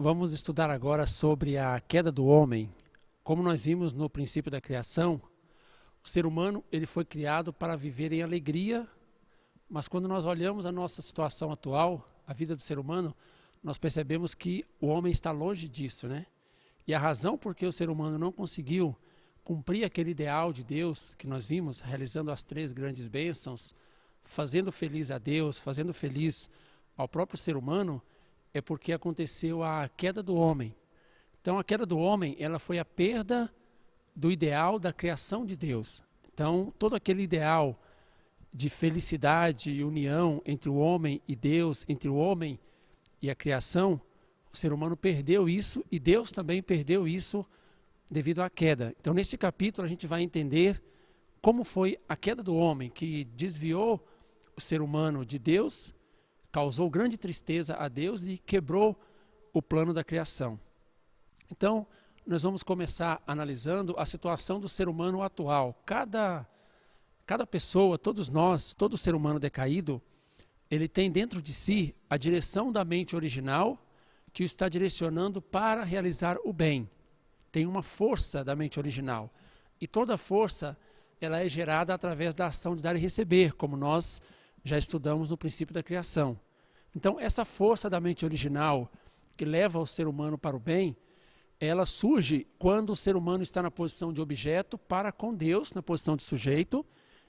Vamos estudar agora sobre a queda do homem. Como nós vimos no princípio da criação, o ser humano ele foi criado para viver em alegria, mas quando nós olhamos a nossa situação atual, a vida do ser humano, nós percebemos que o homem está longe disso, né? E a razão por que o ser humano não conseguiu cumprir aquele ideal de Deus que nós vimos, realizando as 3 grandes bênçãos, fazendo feliz a Deus, fazendo feliz ao próprio ser humano, é porque aconteceu a queda do homem. Então a queda do homem, ela foi a perda do ideal da criação de Deus. Então todo aquele ideal de felicidade e união entre o homem e Deus, entre o homem e a criação, o ser humano perdeu isso e Deus também perdeu isso devido à queda. Então nesse capítulo a gente vai entender como foi a queda do homem, que desviou o ser humano de Deus, causou grande tristeza a Deus e quebrou o plano da criação. Então, nós vamos começar analisando a situação do ser humano atual. Cada pessoa, todos nós, todo ser humano decaído, ele tem dentro de si a direção da mente original que o está direcionando para realizar o bem. Tem uma força da mente original. E toda força, ela é gerada através da ação de dar e receber, como nós já estudamos no princípio da criação. Então, essa força da mente original que leva o ser humano para o bem, ela surge quando o ser humano está na posição de objeto para com Deus, na posição de sujeito.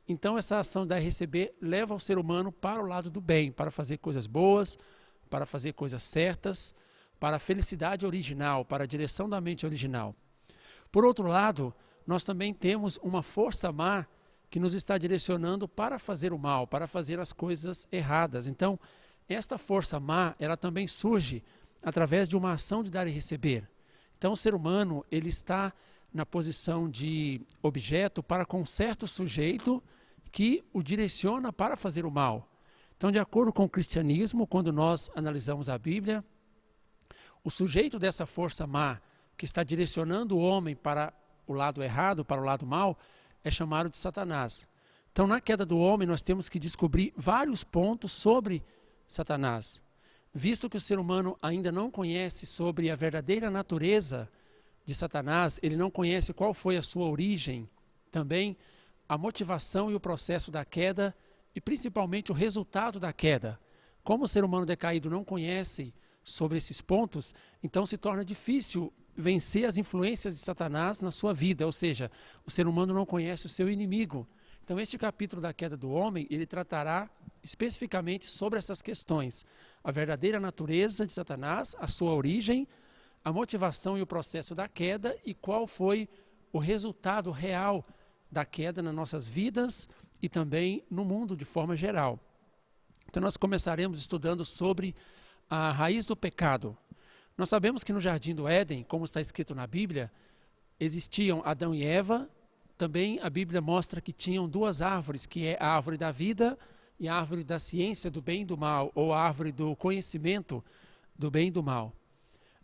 Então, essa ação de dar e receber leva o ser humano para o lado do bem, para fazer coisas boas, para fazer coisas certas, para a felicidade original, para a direção da mente original. Por outro lado, nós também temos uma força má que nos está direcionando para fazer o mal, para fazer as coisas erradas. Então, esta força má, ela também surge através de uma ação de dar e receber. Então, o ser humano, ele está na posição de objeto para com um certo sujeito que o direciona para fazer o mal. Então, de acordo com o cristianismo, quando nós analisamos a Bíblia, o sujeito dessa força má, que está direcionando o homem para o lado errado, para o lado mal, é chamado de Satanás. Então, na queda do homem, nós temos que descobrir vários pontos sobre Satanás. Visto que o ser humano ainda não conhece sobre a verdadeira natureza de Satanás, ele não conhece qual foi a sua origem, também a motivação e o processo da queda e principalmente o resultado da queda. Como o ser humano decaído não conhece sobre esses pontos, então se torna difícil vencer as influências de Satanás na sua vida, ou seja, o ser humano não conhece o seu inimigo. Então este capítulo da queda do homem, ele tratará especificamente sobre essas questões. A verdadeira natureza de Satanás, a sua origem, a motivação e o processo da queda e qual foi o resultado real da queda nas nossas vidas e também no mundo de forma geral. Então nós começaremos estudando sobre a raiz do pecado. Nós sabemos que no Jardim do Éden, como está escrito na Bíblia, existiam Adão e Eva. Também a Bíblia mostra que tinham 2 árvores, que é a árvore da vida e a árvore da ciência do bem e do mal, ou a árvore do conhecimento do bem e do mal.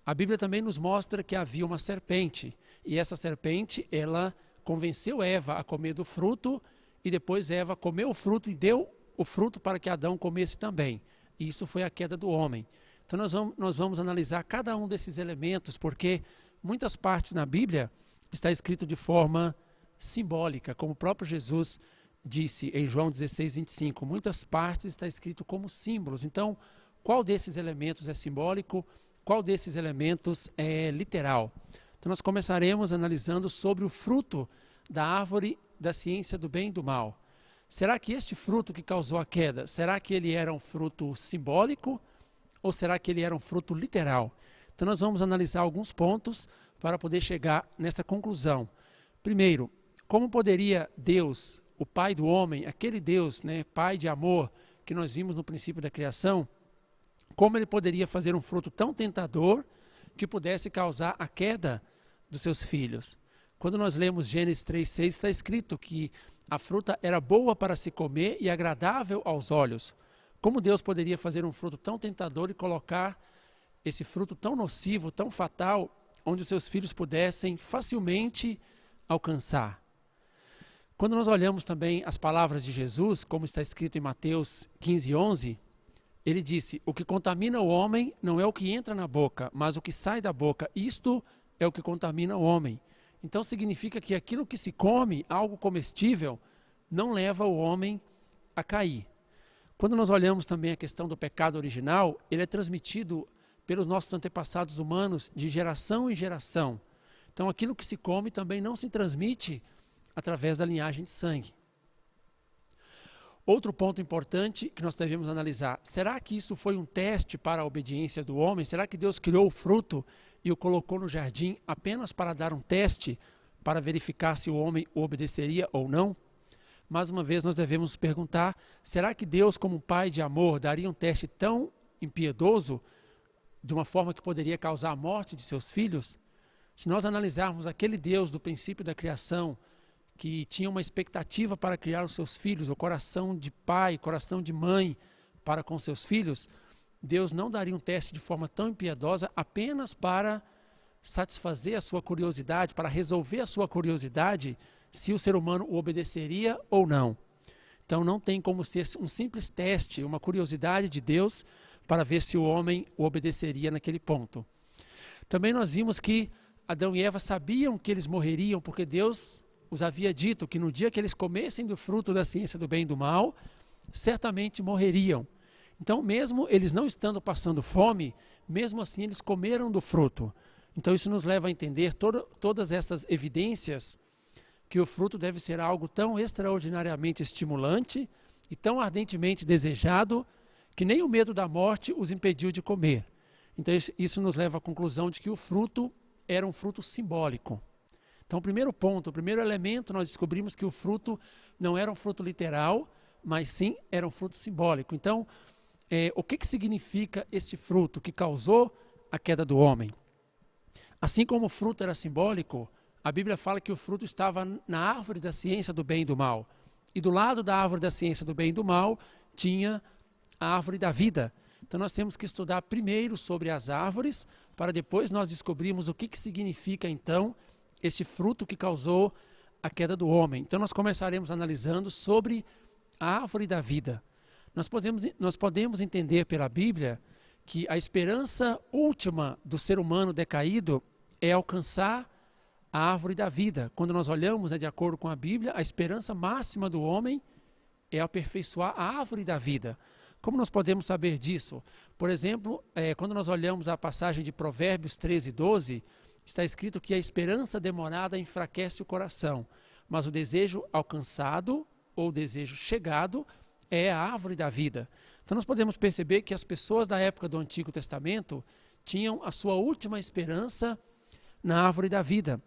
A Bíblia também nos mostra que havia uma serpente, e essa serpente, ela convenceu Eva a comer do fruto, e depois Eva comeu o fruto e deu o fruto para que Adão comesse também. E isso foi a queda do homem. Então nós vamos analisar cada um desses elementos, porque muitas partes na Bíblia está escrito de forma simbólica, como o próprio Jesus disse em João 16, 25. Muitas partes está escrito como símbolos. Então, qual desses elementos é simbólico? Qual desses elementos é literal? Então nós começaremos analisando sobre o fruto da árvore da ciência do bem e do mal. Será que este fruto que causou a queda, será que ele era um fruto simbólico ou será que ele era um fruto literal? Então nós vamos analisar alguns pontos para poder chegar nesta conclusão. Primeiro, como poderia Deus, o Pai do homem, aquele Deus, né, Pai de amor que nós vimos no princípio da criação, como ele poderia fazer um fruto tão tentador que pudesse causar a queda dos seus filhos? Quando nós lemos Gênesis 3,6, está escrito que a fruta era boa para se comer e agradável aos olhos. Como Deus poderia fazer um fruto tão tentador e colocar esse fruto tão nocivo, tão fatal, onde os seus filhos pudessem facilmente alcançar? Quando nós olhamos também as palavras de Jesus, como está escrito em Mateus 15, 11, Ele disse: o que contamina o homem não é o que entra na boca, mas o que sai da boca. Isto é o que contamina o homem. Então significa que aquilo que se come, algo comestível, não leva o homem a cair. Quando nós olhamos também a questão do pecado original, ele é transmitido pelos nossos antepassados humanos de geração em geração. Então aquilo que se come também não se transmite através da linhagem de sangue. Outro ponto importante que nós devemos analisar: será que isso foi um teste para a obediência do homem? Será que Deus criou o fruto e o colocou no jardim apenas para dar um teste, para verificar se o homem o obedeceria ou não? Mais uma vez nós devemos perguntar: será que Deus, como pai de amor, daria um teste tão impiedoso, de uma forma que poderia causar a morte de seus filhos? Se nós analisarmos aquele Deus do princípio da criação, que tinha uma expectativa para criar os seus filhos, o coração de pai, coração de mãe para com seus filhos, Deus não daria um teste de forma tão impiedosa apenas para satisfazer a sua curiosidade, para resolver a sua curiosidade, se o ser humano o obedeceria ou não. Então não tem como ser um simples teste, uma curiosidade de Deus para ver se o homem o obedeceria naquele ponto. Também nós vimos que Adão e Eva sabiam que eles morreriam, porque Deus os havia dito que no dia que eles comessem do fruto da ciência do bem e do mal, certamente morreriam. Então, mesmo eles não estando passando fome, mesmo assim eles comeram do fruto. Então isso nos leva a entender todas essas evidências que o fruto deve ser algo tão extraordinariamente estimulante e tão ardentemente desejado que nem o medo da morte os impediu de comer. Então isso nos leva à conclusão de que o fruto era um fruto simbólico. Então, o primeiro ponto, o primeiro elemento, nós descobrimos que o fruto não era um fruto literal, mas sim era um fruto simbólico. Então, o que significa este fruto que causou a queda do homem? Assim como o fruto era simbólico, a Bíblia fala que o fruto estava na árvore da ciência do bem e do mal. E do lado da árvore da ciência do bem e do mal, tinha a árvore da vida. Então nós temos que estudar primeiro sobre as árvores, para depois nós descobrirmos o que significa então este fruto que causou a queda do homem. Então nós começaremos analisando sobre a árvore da vida. Nós podemos entender pela Bíblia que a esperança última do ser humano decaído é alcançar a árvore da vida. Quando nós olhamos, de acordo com a Bíblia, a esperança máxima do homem é aperfeiçoar a árvore da vida. Como nós podemos saber disso? Por exemplo, quando nós olhamos a passagem de Provérbios 13:12, está escrito que a esperança demorada enfraquece o coração, mas o desejo alcançado ou o desejo chegado é a árvore da vida. Então nós podemos perceber que as pessoas da época do Antigo Testamento tinham a sua última esperança na árvore da vida.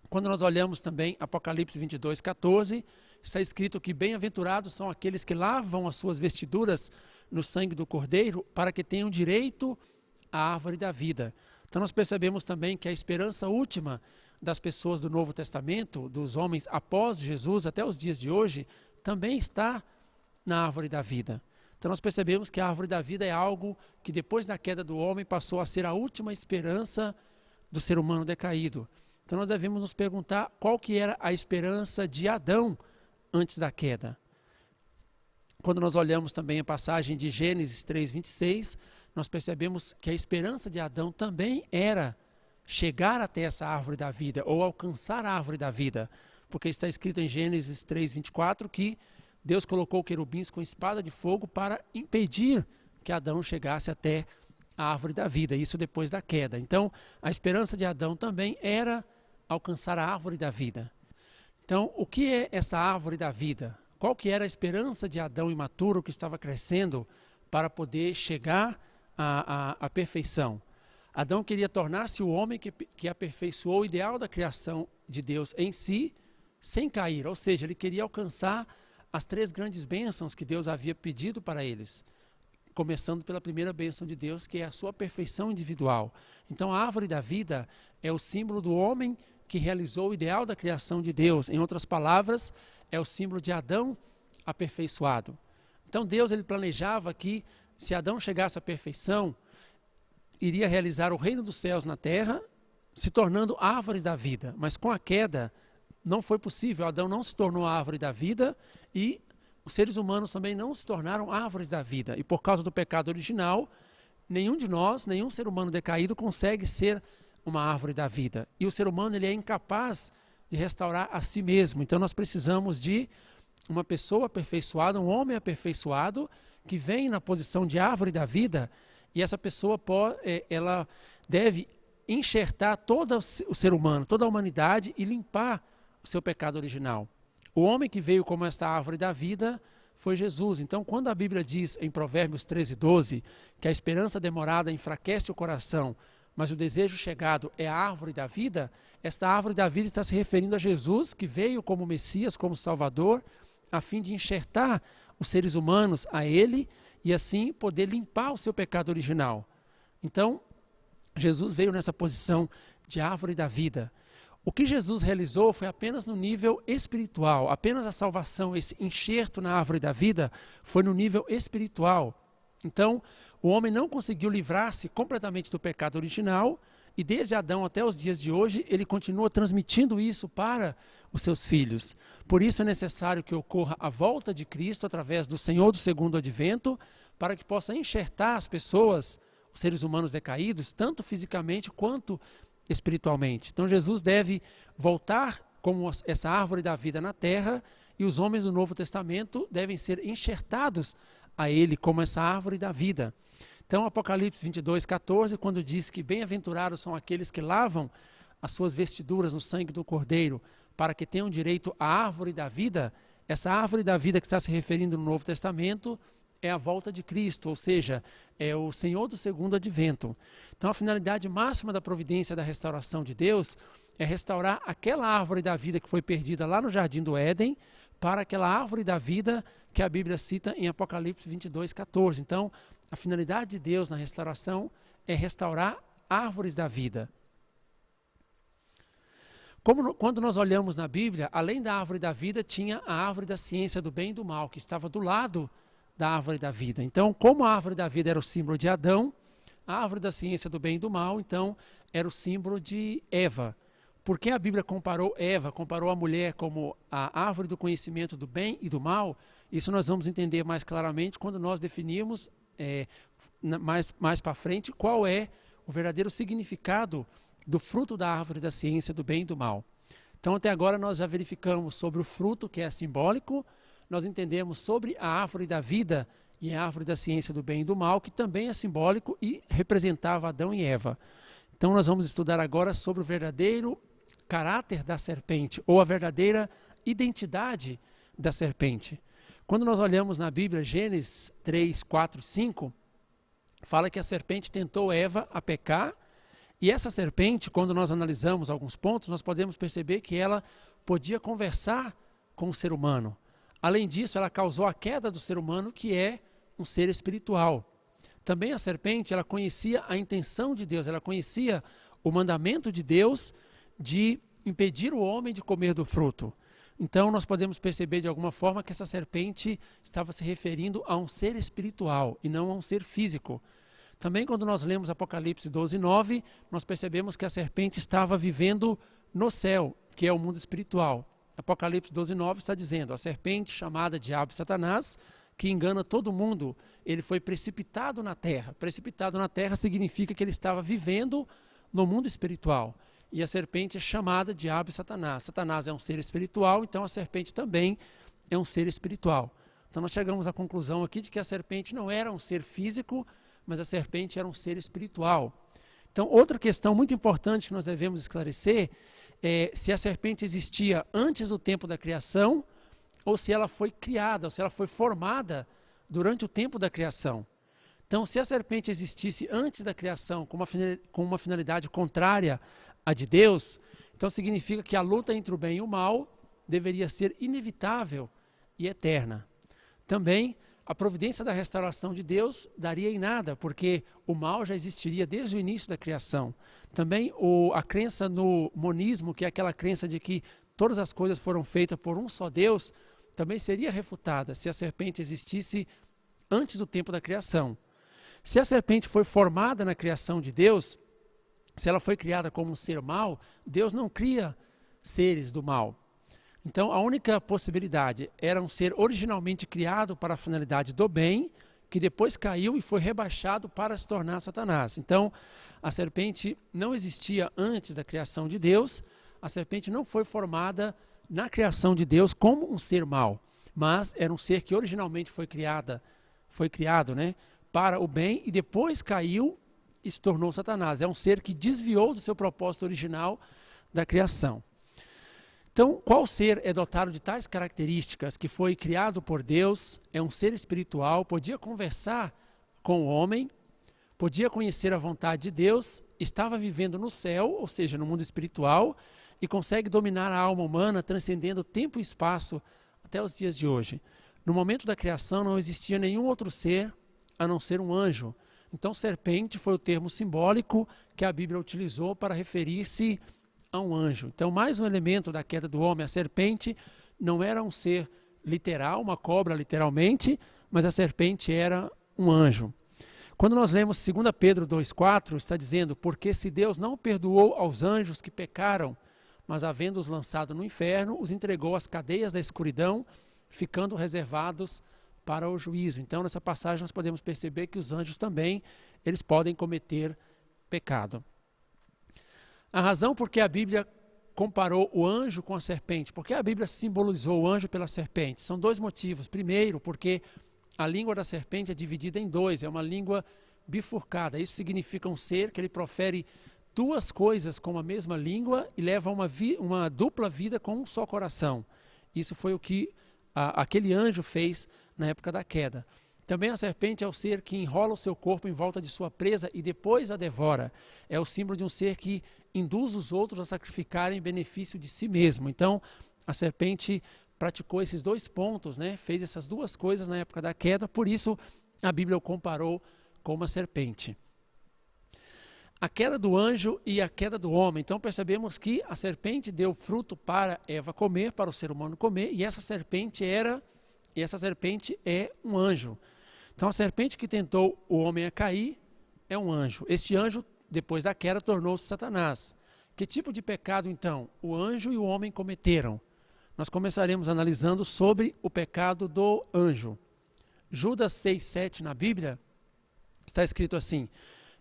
Quando nós olhamos também Apocalipse 22:14, está escrito que bem-aventurados são aqueles que lavam as suas vestiduras no sangue do Cordeiro, para que tenham direito à árvore da vida. Então nós percebemos também que a esperança última das pessoas do Novo Testamento, dos homens após Jesus até os dias de hoje, também está na árvore da vida. Então nós percebemos que a árvore da vida é algo que depois da queda do homem passou a ser a última esperança do ser humano decaído. Então nós devemos nos perguntar qual que era a esperança de Adão antes da queda. Quando nós olhamos também a passagem de Gênesis 3:26, nós percebemos que a esperança de Adão também era chegar até essa árvore da vida, ou alcançar a árvore da vida, porque está escrito em Gênesis 3:24 que Deus colocou querubins com espada de fogo para impedir que Adão chegasse até a árvore da vida, isso depois da queda. Então, a esperança de Adão também era alcançar a árvore da vida. Então, o que é essa árvore da vida? Qual que era a esperança de Adão imaturo que estava crescendo para poder chegar à perfeição? Adão queria tornar-se o homem que aperfeiçoou o ideal da criação de Deus em si, sem cair. Ou seja, ele queria alcançar as 3 grandes bênçãos que Deus havia pedido para eles. Começando pela primeira bênção de Deus, que é a sua perfeição individual. Então, a árvore da vida é o símbolo do homem que realizou o ideal da criação de Deus. Em outras palavras, é o símbolo de Adão aperfeiçoado. Então, Deus ele planejava que, se Adão chegasse à perfeição, iria realizar o reino dos céus na terra, se tornando árvore da vida. Mas com a queda, não foi possível. Adão não se tornou a árvore da vida e os seres humanos também não se tornaram árvores da vida. E por causa do pecado original, nenhum de nós, nenhum ser humano decaído consegue ser uma árvore da vida. E o ser humano ele é incapaz de restaurar a si mesmo. Então nós precisamos de uma pessoa aperfeiçoada, um homem aperfeiçoado, que vem na posição de árvore da vida, e essa pessoa ela deve enxertar todo o ser humano, toda a humanidade e limpar o seu pecado original. O homem que veio como esta árvore da vida foi Jesus. Então, quando a Bíblia diz em Provérbios 13:12 que a esperança demorada enfraquece o coração, mas o desejo chegado é a árvore da vida, esta árvore da vida está se referindo a Jesus, que veio como Messias, como Salvador, a fim de enxertar os seres humanos a Ele e assim poder limpar o seu pecado original. Então, Jesus veio nessa posição de árvore da vida. O que Jesus realizou foi apenas no nível espiritual, apenas a salvação, esse enxerto na árvore da vida foi no nível espiritual. Então, o homem não conseguiu livrar-se completamente do pecado original e desde Adão até os dias de hoje, ele continua transmitindo isso para os seus filhos. Por isso é necessário que ocorra a volta de Cristo através do Senhor do segundo advento, para que possa enxertar as pessoas, os seres humanos decaídos, tanto fisicamente quanto espiritualmente. Então Jesus deve voltar como essa árvore da vida na terra e os homens do Novo Testamento devem ser enxertados a ele como essa árvore da vida. Então Apocalipse 22:14, quando diz que bem-aventurados são aqueles que lavam as suas vestiduras no sangue do Cordeiro, para que tenham direito à árvore da vida, essa árvore da vida que está se referindo no Novo Testamento é a volta de Cristo, ou seja, é o Senhor do segundo advento. Então a finalidade máxima da providência da restauração de Deus é restaurar aquela árvore da vida que foi perdida lá no Jardim do Éden, para aquela árvore da vida que a Bíblia cita em Apocalipse 22:14. Então, a finalidade de Deus na restauração é restaurar árvores da vida. Quando nós olhamos na Bíblia, além da árvore da vida, tinha a árvore da ciência do bem e do mal, que estava do lado da árvore da vida. Então, como a árvore da vida era o símbolo de Adão, a árvore da ciência do bem e do mal, então, era o símbolo de Eva. Por que a Bíblia comparou Eva, comparou a mulher como a árvore do conhecimento do bem e do mal? Isso nós vamos entender mais claramente quando nós definirmos mais para frente qual é o verdadeiro significado do fruto da árvore da ciência do bem e do mal. Então, até agora nós já verificamos sobre o fruto, que é simbólico, nós entendemos sobre a árvore da vida e a árvore da ciência do bem e do mal, que também é simbólico e representava Adão e Eva. Então nós vamos estudar agora sobre o verdadeiro caráter da serpente, ou a verdadeira identidade da serpente. Quando nós olhamos na Bíblia, Gênesis 3, 4 e 5, fala que a serpente tentou Eva a pecar, e essa serpente, quando nós analisamos alguns pontos, nós podemos perceber que ela podia conversar com o ser humano. Além disso, ela causou a queda do ser humano, que é um ser espiritual. Também a serpente, ela conhecia a intenção de Deus, ela conhecia o mandamento de Deus de impedir o homem de comer do fruto. Então, nós podemos perceber de alguma forma que essa serpente estava se referindo a um ser espiritual e não a um ser físico. Também, quando nós lemos Apocalipse 12:9, nós percebemos que a serpente estava vivendo no céu, que é o mundo espiritual. Apocalipse 12:9 está dizendo, a serpente chamada Diabo e Satanás, que engana todo mundo, ele foi precipitado na terra. Precipitado na terra significa que ele estava vivendo no mundo espiritual. E a serpente é chamada Diabo e Satanás. Satanás é um ser espiritual, então a serpente também é um ser espiritual. Então nós chegamos à conclusão aqui de que a serpente não era um ser físico, mas a serpente era um ser espiritual. Então, outra questão muito importante que nós devemos esclarecer é se a serpente existia antes do tempo da criação ou se ela foi criada, ou se ela foi formada durante o tempo da criação. Então, se a serpente existisse antes da criação com uma finalidade contrária à de Deus, então significa que a luta entre o bem e o mal deveria ser inevitável e eterna. Também, a providência da restauração de Deus daria em nada, porque o mal já existiria desde o início da criação. Também a crença no monismo, que é aquela crença de que todas as coisas foram feitas por um só Deus, também seria refutada se a serpente existisse antes do tempo da criação. Se a serpente foi formada na criação de Deus, se ela foi criada como um ser mau, Deus não cria seres do mal. Então, a única possibilidade era um ser originalmente criado para a finalidade do bem, que depois caiu e foi rebaixado para se tornar Satanás. Então, a serpente não existia antes da criação de Deus, a serpente não foi formada na criação de Deus como um ser mau, mas era um ser que originalmente foi criado, né, para o bem e depois caiu e se tornou Satanás. É um ser que desviou do seu propósito original da criação. Então, qual ser é dotado de tais características, que foi criado por Deus, é um ser espiritual, podia conversar com o homem, podia conhecer a vontade de Deus, estava vivendo no céu, ou seja, no mundo espiritual, e consegue dominar a alma humana, transcendendo tempo e espaço até os dias de hoje. No momento da criação não existia nenhum outro ser a não ser um anjo. Então, serpente foi o termo simbólico que a Bíblia utilizou para referir-se a um anjo. Então, mais um elemento da queda do homem. A serpente não era um ser literal, uma cobra literalmente, mas a serpente era um anjo. Quando nós lemos 2 Pedro 2,4, está dizendo: porque se Deus não perdoou aos anjos que pecaram, mas havendo-os lançado no inferno, os entregou às cadeias da escuridão, ficando reservados para o juízo. Então, nessa passagem nós podemos perceber que os anjos também, eles podem cometer pecado. A razão por que a Bíblia comparou o anjo com a serpente, porque a Bíblia simbolizou o anjo pela serpente, são dois motivos. Primeiro, porque a língua da serpente é dividida em dois, é uma língua bifurcada. Isso significa um ser que ele profere duas coisas com a mesma língua e leva uma dupla vida com um só coração. Isso foi o que aquele anjo fez na época da queda. Também a serpente é o ser que enrola o seu corpo em volta de sua presa e depois a devora. É o símbolo de um ser que induz os outros a sacrificarem em benefício de si mesmo. Então, a serpente praticou esses dois pontos, né? Fez essas duas coisas na época da queda, por isso a Bíblia o comparou com uma serpente. A queda do anjo e a queda do homem. Então percebemos que a serpente deu fruto para Eva comer, para o ser humano comer, e essa serpente é um anjo. Então a serpente que tentou o homem a cair é um anjo. Este anjo, depois da queda, tornou-se Satanás. Que tipo de pecado, então, o anjo e o homem cometeram? Nós começaremos analisando sobre o pecado do anjo. Judas 6,7 na Bíblia está escrito assim: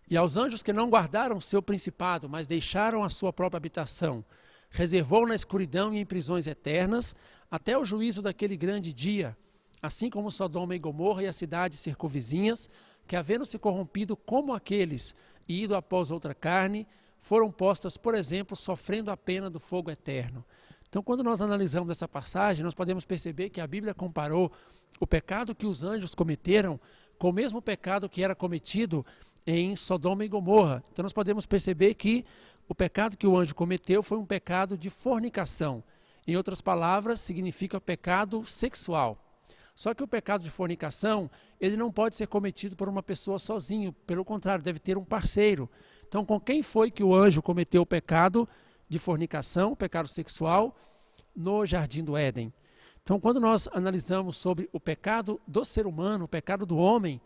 e aos anjos que não guardaram seu principado, mas deixaram a sua própria habitação, reservou na escuridão e em prisões eternas, até o juízo daquele grande dia, assim como Sodoma e Gomorra e as cidades circunvizinhas, que havendo se corrompido como aqueles e ido após outra carne, foram postas, por exemplo, sofrendo a pena do fogo eterno. Então, quando nós analisamos essa passagem, nós podemos perceber que a Bíblia comparou o pecado que os anjos cometeram com o mesmo pecado que era cometido em Sodoma e Gomorra. Então, nós podemos perceber que o pecado que o anjo cometeu foi um pecado de fornicação. Em outras palavras, significa pecado sexual. Só que o pecado de fornicação, ele não pode ser cometido por uma pessoa sozinho. Pelo contrário, deve ter um parceiro. Então, com quem foi que o anjo cometeu o pecado de fornicação, o pecado sexual, no Jardim do Éden? Então, quando nós analisamos sobre o pecado do ser humano, o pecado do homem,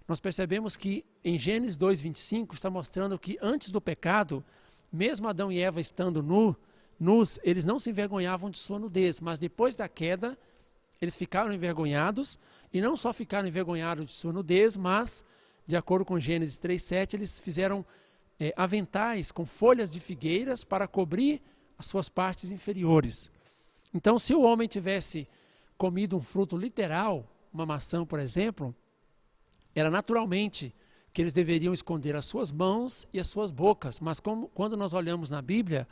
nós percebemos que em Gênesis 2,25 está mostrando que antes do pecado, mesmo Adão e Eva estando nus, eles não se envergonhavam de sua nudez, mas depois da queda, eles ficaram envergonhados, e não só ficaram envergonhados de sua nudez, mas, de acordo com Gênesis 3,7, eles fizeram aventais com folhas de figueiras para cobrir as suas partes inferiores. Então, se o homem tivesse comido um fruto literal, uma maçã, por exemplo, era naturalmente que eles deveriam esconder as suas mãos e as suas bocas, mas quando nós olhamos na Bíblia,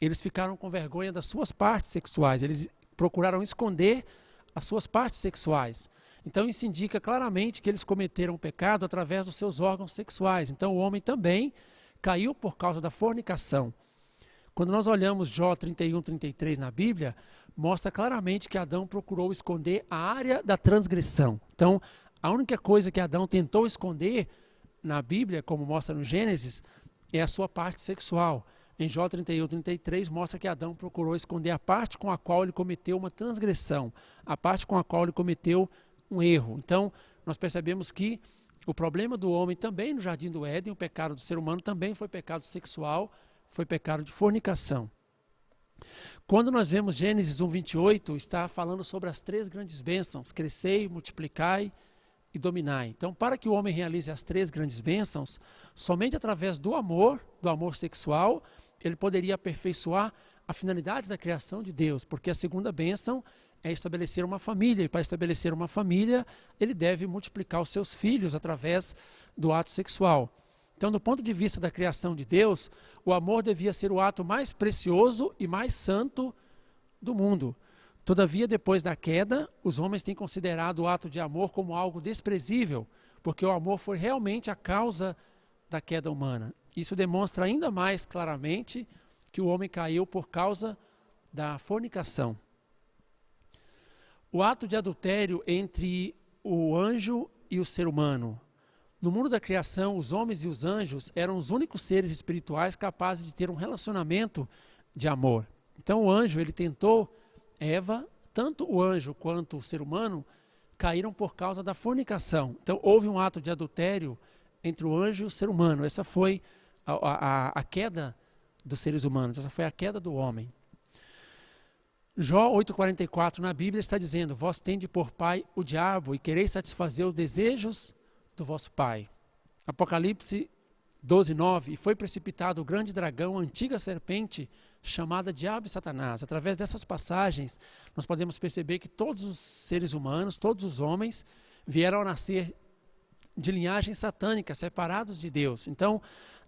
eles ficaram com vergonha das suas partes sexuais, eles procuraram esconder as suas partes sexuais. Então isso indica claramente que eles cometeram pecado através dos seus órgãos sexuais. Então o homem também caiu por causa da fornicação. Quando nós olhamos Jó 31:33 na Bíblia, mostra claramente que Adão procurou esconder a área da transgressão. Então, a única coisa que Adão tentou esconder na Bíblia, como mostra no Gênesis, é a sua parte sexual. Em Jó 31:33 mostra que Adão procurou esconder a parte com a qual ele cometeu uma transgressão, a parte com a qual ele cometeu um erro. Então, nós percebemos que o problema do homem também no Jardim do Éden, o pecado do ser humano também foi pecado sexual, foi pecado de fornicação. Quando nós vemos Gênesis 1:28, está falando sobre as 3 grandes bênçãos: crescei, multiplicai e dominai. Então, para que o homem realize as 3 grandes bênçãos, somente através do amor sexual, ele poderia aperfeiçoar a finalidade da criação de Deus, porque a segunda bênção é estabelecer uma família, e para estabelecer uma família, ele deve multiplicar os seus filhos através do ato sexual. Então, do ponto de vista da criação de Deus, o amor devia ser o ato mais precioso e mais santo do mundo. Todavia, depois da queda, os homens têm considerado o ato de amor como algo desprezível, porque o amor foi realmente a causa da queda humana. Isso demonstra ainda mais claramente que o homem caiu por causa da fornicação. O ato de adultério entre o anjo e o ser humano. No mundo da criação, os homens e os anjos eram os únicos seres espirituais capazes de ter um relacionamento de amor. Então o anjo, ele tentou Eva, tanto o anjo quanto o ser humano caíram por causa da fornicação. Então houve um ato de adultério entre o anjo e o ser humano. Essa foi a queda dos seres humanos, essa foi a queda do homem. Jó 8,44 na Bíblia está dizendo: vós tende por pai o diabo e quereis satisfazer os desejos do vosso pai. Apocalipse 12:9, e foi precipitado o grande dragão, a antiga serpente, chamada Diabo e Satanás. Através dessas passagens, nós podemos perceber que todos os seres humanos, todos os homens, vieram a nascer de linhagem satânica, separados de Deus. Então,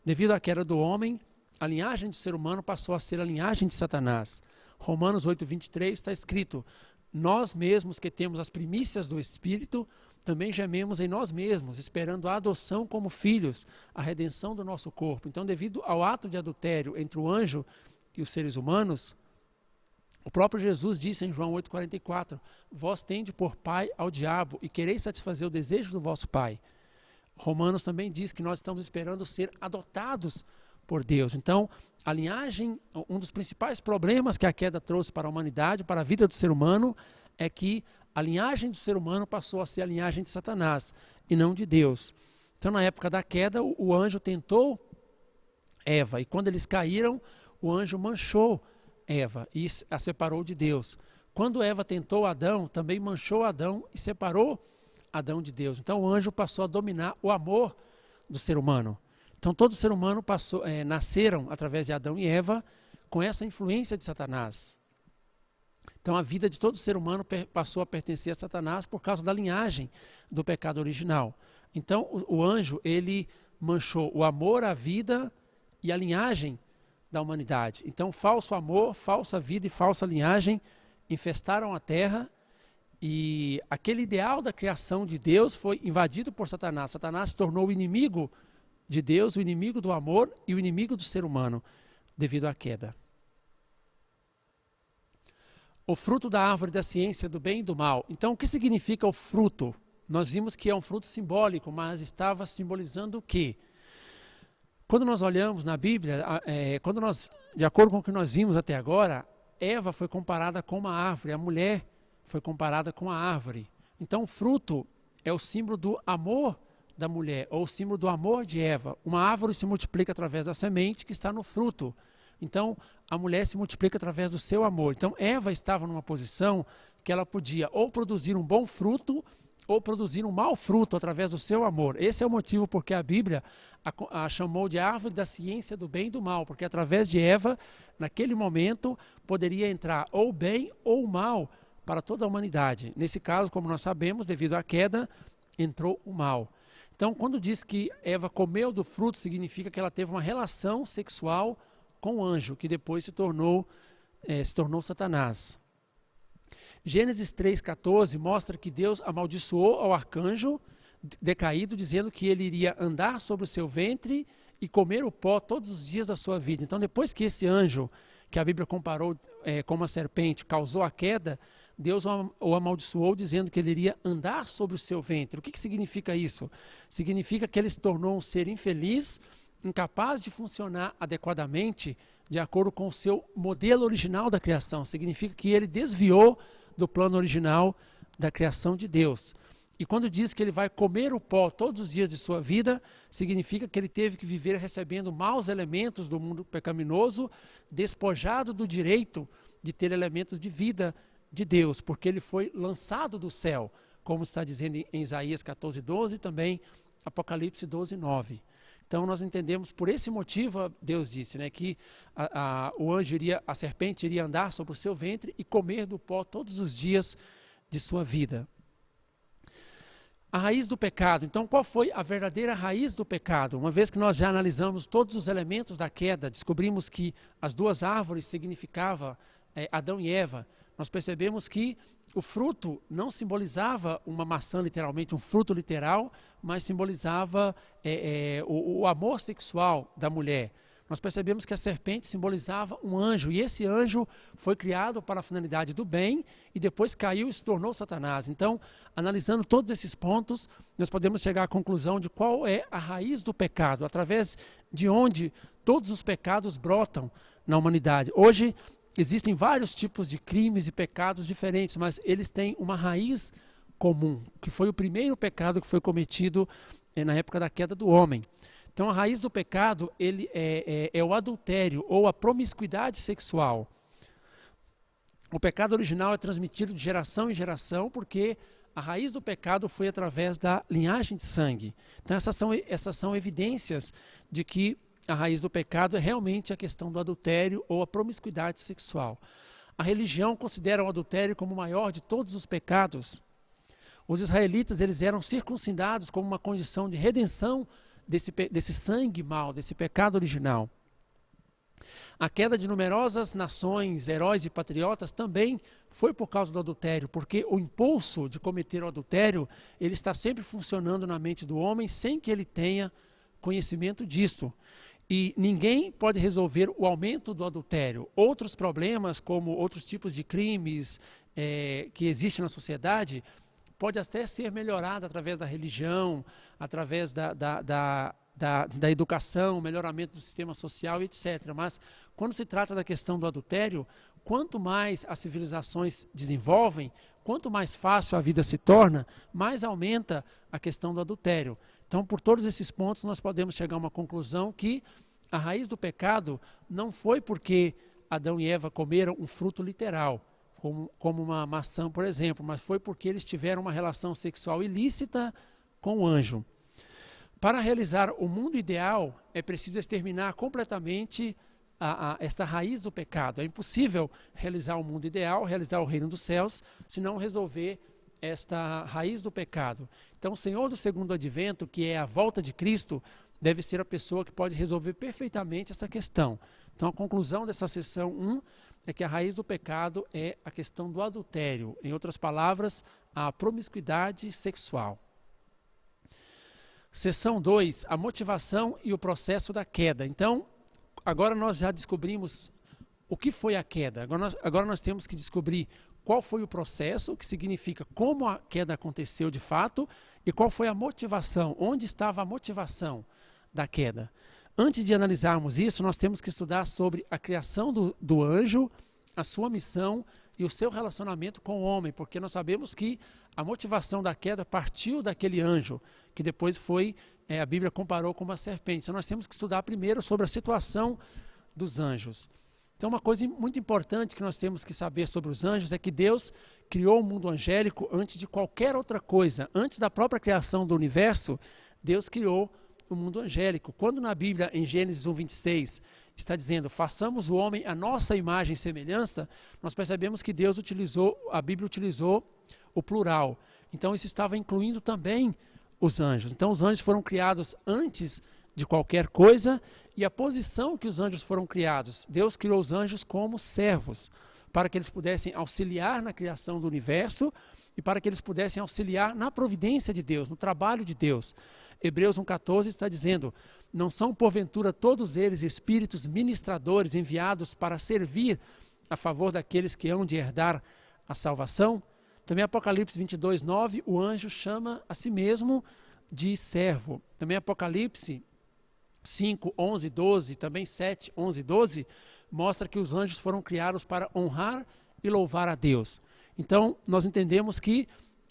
devido à queda do homem, a linhagem do ser humano passou a ser a linhagem de Satanás. Romanos 8:23 está escrito: nós mesmos que temos as primícias do Espírito, também gememos em nós mesmos, esperando a adoção como filhos, a redenção do nosso corpo. Então, devido ao ato de adultério entre o anjo e os seres humanos, o próprio Jesus disse em João 8,44, vós tende por pai ao diabo e quereis satisfazer o desejo do vosso pai. Romanos também diz que nós estamos esperando ser adotados por Deus. Então, a linhagem, um dos principais problemas que a queda trouxe para a humanidade, para a vida do ser humano, é que a linhagem do ser humano passou a ser a linhagem de Satanás e não de Deus. Então, na época da queda, o anjo tentou Eva, e quando eles caíram, o anjo manchou Eva e a separou de Deus. Quando Eva tentou Adão, também manchou Adão e separou Adão de Deus. Então, o anjo passou a dominar o amor do ser humano. Então, todo ser humano nasceram através de Adão e Eva com essa influência de Satanás. Então, a vida de todo ser humano passou a pertencer a Satanás por causa da linhagem do pecado original. Então, o anjo, ele manchou o amor, a vida e a linhagem da humanidade. Então, falso amor, falsa vida e falsa linhagem infestaram a terra, e aquele ideal da criação de Deus foi invadido por Satanás. Satanás se tornou o inimigo de Deus, o inimigo do amor e o inimigo do ser humano, devido à queda. O fruto da árvore da ciência do bem e do mal. Então, o que significa o fruto? Nós vimos que é um fruto simbólico, mas estava simbolizando o quê? Quando nós olhamos na Bíblia, de acordo com o que nós vimos até agora, Eva foi comparada com uma árvore, a mulher foi comparada com a árvore. Então, o fruto é o símbolo do amor da mulher, ou o símbolo do amor de Eva. Uma árvore se multiplica através da semente que está no fruto. Então, a mulher se multiplica através do seu amor. Então, Eva estava numa posição que ela podia ou produzir um bom fruto ou produzir um mau fruto através do seu amor. Esse é o motivo porque a Bíblia a chamou de árvore da ciência do bem e do mal, porque através de Eva, naquele momento, poderia entrar ou o bem ou o mal para toda a humanidade. Nesse caso, como nós sabemos, devido à queda, entrou o mal. Então, quando diz que Eva comeu do fruto, significa que ela teve uma relação sexual com o anjo, que depois se tornou Satanás. Gênesis 3,14 mostra que Deus amaldiçoou ao arcanjo decaído, dizendo que ele iria andar sobre o seu ventre e comer o pó todos os dias da sua vida. Então, depois que esse anjo, que a Bíblia comparou com uma serpente, causou a queda, Deus o amaldiçoou, dizendo que ele iria andar sobre o seu ventre. O que significa isso? Significa que ele se tornou um ser infeliz, incapaz de funcionar adequadamente de acordo com o seu modelo original da criação. Significa que ele desviou do plano original da criação de Deus. E quando diz que ele vai comer o pó todos os dias de sua vida, significa que ele teve que viver recebendo maus elementos do mundo pecaminoso, despojado do direito de ter elementos de vida de Deus, porque ele foi lançado do céu, como está dizendo em Isaías 14:12 e também Apocalipse 12:9. Então nós entendemos, por esse motivo, Deus disse, né, que a serpente iria andar sobre o seu ventre e comer do pó todos os dias de sua vida. A raiz do pecado. Então, qual foi a verdadeira raiz do pecado? Uma vez que nós já analisamos todos os elementos da queda, descobrimos que as duas árvores significavam Adão e Eva, nós percebemos que o fruto não simbolizava uma maçã, literalmente, um fruto literal, mas simbolizava o amor sexual da mulher. Nós percebemos que a serpente simbolizava um anjo, e esse anjo foi criado para a finalidade do bem, e depois caiu e se tornou Satanás. Então, analisando todos esses pontos, nós podemos chegar à conclusão de qual é a raiz do pecado, através de onde todos os pecados brotam na humanidade. Hoje, existem vários tipos de crimes e pecados diferentes, mas eles têm uma raiz comum, que foi o primeiro pecado que foi cometido na época da queda do homem. Então, a raiz do pecado ele é o adultério ou a promiscuidade sexual. O pecado original é transmitido de geração em geração porque a raiz do pecado foi através da linhagem de sangue. Então, essas são evidências de que a raiz do pecado é realmente a questão do adultério ou a promiscuidade sexual. A religião considera o adultério como o maior de todos os pecados. Os israelitas eles eram circuncidados como uma condição de redenção desse sangue mau, desse pecado original. A queda de numerosas nações, heróis e patriotas também foi por causa do adultério, porque o impulso de cometer o adultério, ele está sempre funcionando na mente do homem sem que ele tenha conhecimento disto. E ninguém pode resolver o aumento do adultério. Outros problemas, como outros tipos de crimes que existem na sociedade, pode até ser melhorado através da religião, através da educação, melhoramento do sistema social, etc. Mas quando se trata da questão do adultério, quanto mais as civilizações desenvolvem, quanto mais fácil a vida se torna, mais aumenta a questão do adultério. Então, por todos esses pontos, nós podemos chegar a uma conclusão que a raiz do pecado não foi porque Adão e Eva comeram um fruto literal, como uma maçã, por exemplo, mas foi porque eles tiveram uma relação sexual ilícita com o anjo. Para realizar o mundo ideal, é preciso exterminar completamente esta raiz do pecado. É impossível realizar o mundo ideal, realizar o reino dos céus, se não resolver esta raiz do pecado. Então, o Senhor do segundo advento, que é a volta de Cristo, deve ser a pessoa que pode resolver perfeitamente essa questão. Então, a conclusão dessa sessão 1 é que a raiz do pecado é a questão do adultério. Em outras palavras, a promiscuidade sexual. Sessão 2, a motivação e o processo da queda. Então, agora nós já descobrimos o que foi a queda. Agora nós temos que descobrir qual foi o processo, que significa como a queda aconteceu de fato, e qual foi a motivação, onde estava a motivação da queda. Antes de analisarmos isso, nós temos que estudar sobre a criação do anjo, a sua missão e o seu relacionamento com o homem, porque nós sabemos que a motivação da queda partiu daquele anjo, que depois foi, a Bíblia comparou com uma serpente. Então nós temos que estudar primeiro sobre a situação dos anjos. Então uma coisa muito importante que nós temos que saber sobre os anjos é que Deus criou o mundo angélico antes de qualquer outra coisa. Antes da própria criação do universo, Deus criou o mundo angélico. Quando na Bíblia, em Gênesis 1:26, está dizendo, façamos o homem à nossa imagem e semelhança, nós percebemos que a Bíblia utilizou o plural. Então isso estava incluindo também os anjos. Então os anjos foram criados antes de qualquer coisa, e a posição que os anjos foram criados, Deus criou os anjos como servos, para que eles pudessem auxiliar na criação do universo e para que eles pudessem auxiliar na providência de Deus, no trabalho de Deus. Hebreus 1:14 está dizendo, não são porventura todos eles espíritos ministradores enviados para servir a favor daqueles que hão de herdar a salvação? Também Apocalipse 22:9, o anjo chama a si mesmo de servo. Também Apocalipse 5:11-12, também 7:11-12, mostra que os anjos foram criados para honrar e louvar a Deus. Então, nós entendemos que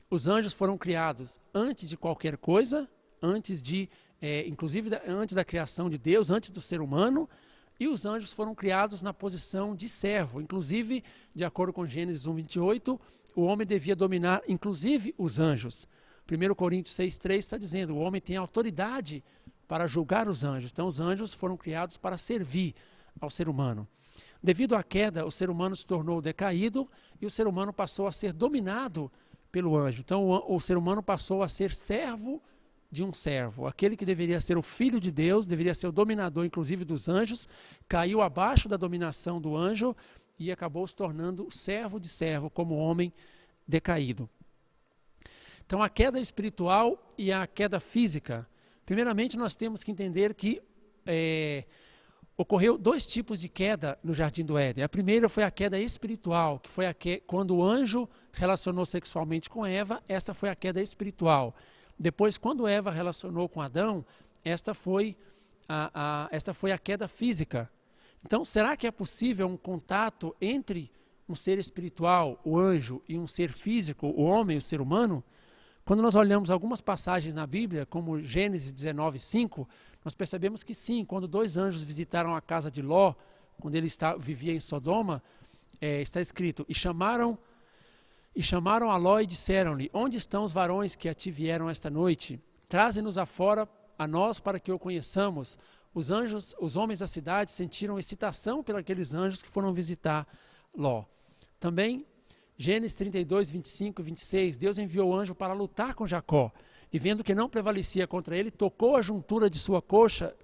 os anjos foram criados antes de qualquer coisa, inclusive antes da criação de Deus, antes do ser humano, e os anjos foram criados na posição de servo. Inclusive, de acordo com Gênesis 1:28, o homem devia dominar, inclusive, os anjos. 1 Coríntios 6:3 está dizendo, o homem tem autoridade para julgar os anjos. Então, os anjos foram criados para servir ao ser humano. Devido à queda, o ser humano se tornou decaído e o ser humano passou a ser dominado pelo anjo. Então, o ser humano passou a ser servo de um servo. Aquele que deveria ser o filho de Deus, deveria ser o dominador, inclusive, dos anjos, caiu abaixo da dominação do anjo e acabou se tornando servo de servo, como homem decaído. Então, a queda espiritual e a queda física. Primeiramente, nós temos que entender que ocorreu dois tipos de queda no Jardim do Éden. A primeira foi a queda espiritual, que foi quando o anjo relacionou sexualmente com Eva, esta foi a queda espiritual. Depois, quando Eva relacionou com Adão, esta foi a queda física. Então, será que é possível um contato entre um ser espiritual, o anjo, e um ser físico, o homem, o ser humano? Quando nós olhamos algumas passagens na Bíblia, como Gênesis 19:5, nós percebemos que sim, quando dois anjos visitaram a casa de Ló, quando ele vivia em Sodoma, está escrito, e chamaram a Ló e disseram-lhe, onde estão os varões que a ti vieram esta noite? Traze-nos afora a nós para que o conheçamos. Os homens da cidade sentiram excitação por aqueles anjos que foram visitar Ló. Também, Gênesis 32:25 e 26, Deus enviou o anjo para lutar com Jacó. E vendo que não prevalecia contra ele, tocou a juntura de sua coxa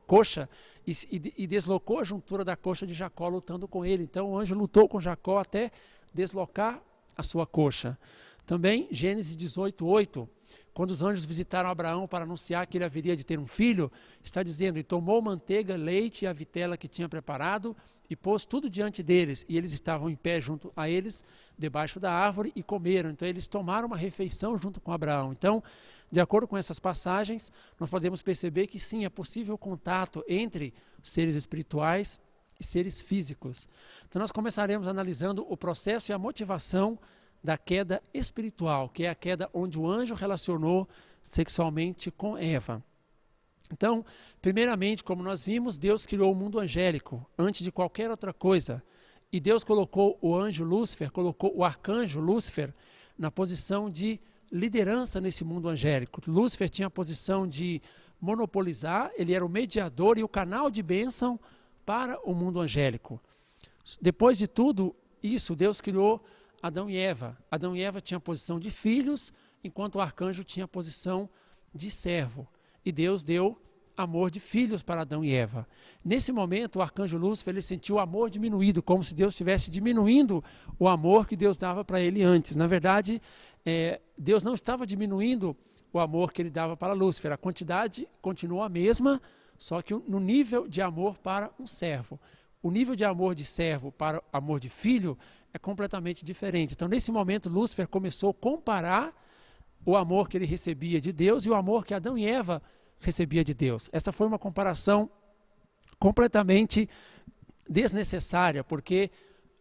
e deslocou a juntura da coxa de Jacó lutando com ele. Então o anjo lutou com Jacó até deslocar a sua coxa. Também, Gênesis 18:8, quando os anjos visitaram Abraão para anunciar que ele haveria de ter um filho, está dizendo, e tomou manteiga, leite e a vitela que tinha preparado, e pôs tudo diante deles, e eles estavam em pé junto a eles, debaixo da árvore, e comeram. Então eles tomaram uma refeição junto com Abraão. Então, de acordo com essas passagens, nós podemos perceber que sim, é possível contato entre seres espirituais e seres físicos. Então nós começaremos analisando o processo e a motivação da queda espiritual, que é a queda onde o anjo relacionou sexualmente com Eva. Então, primeiramente, como nós vimos, Deus criou o mundo angélico antes de qualquer outra coisa. E Deus colocou o anjo Lúcifer, colocou o arcanjo Lúcifer na posição de liderança nesse mundo angélico. Lúcifer tinha a posição de monopolizar, ele era o mediador e o canal de bênção para o mundo angélico. Depois de tudo isso, Deus criou Adão e Eva. Adão e Eva tinham a posição de filhos, enquanto o arcanjo tinha a posição de servo. E Deus deu amor de filhos para Adão e Eva. Nesse momento, o arcanjo Lúcifer ele sentiu o amor diminuído, como se Deus estivesse diminuindo o amor que Deus dava para ele antes. Na verdade, Deus não estava diminuindo o amor que ele dava para Lúcifer. A quantidade continuou a mesma, só que no nível de amor para um servo. O nível de amor de servo para amor de filho é completamente diferente. Então, nesse momento, Lúcifer começou a comparar o amor que ele recebia de Deus e o amor que Adão e Eva recebia de Deus. Essa foi uma comparação completamente desnecessária, porque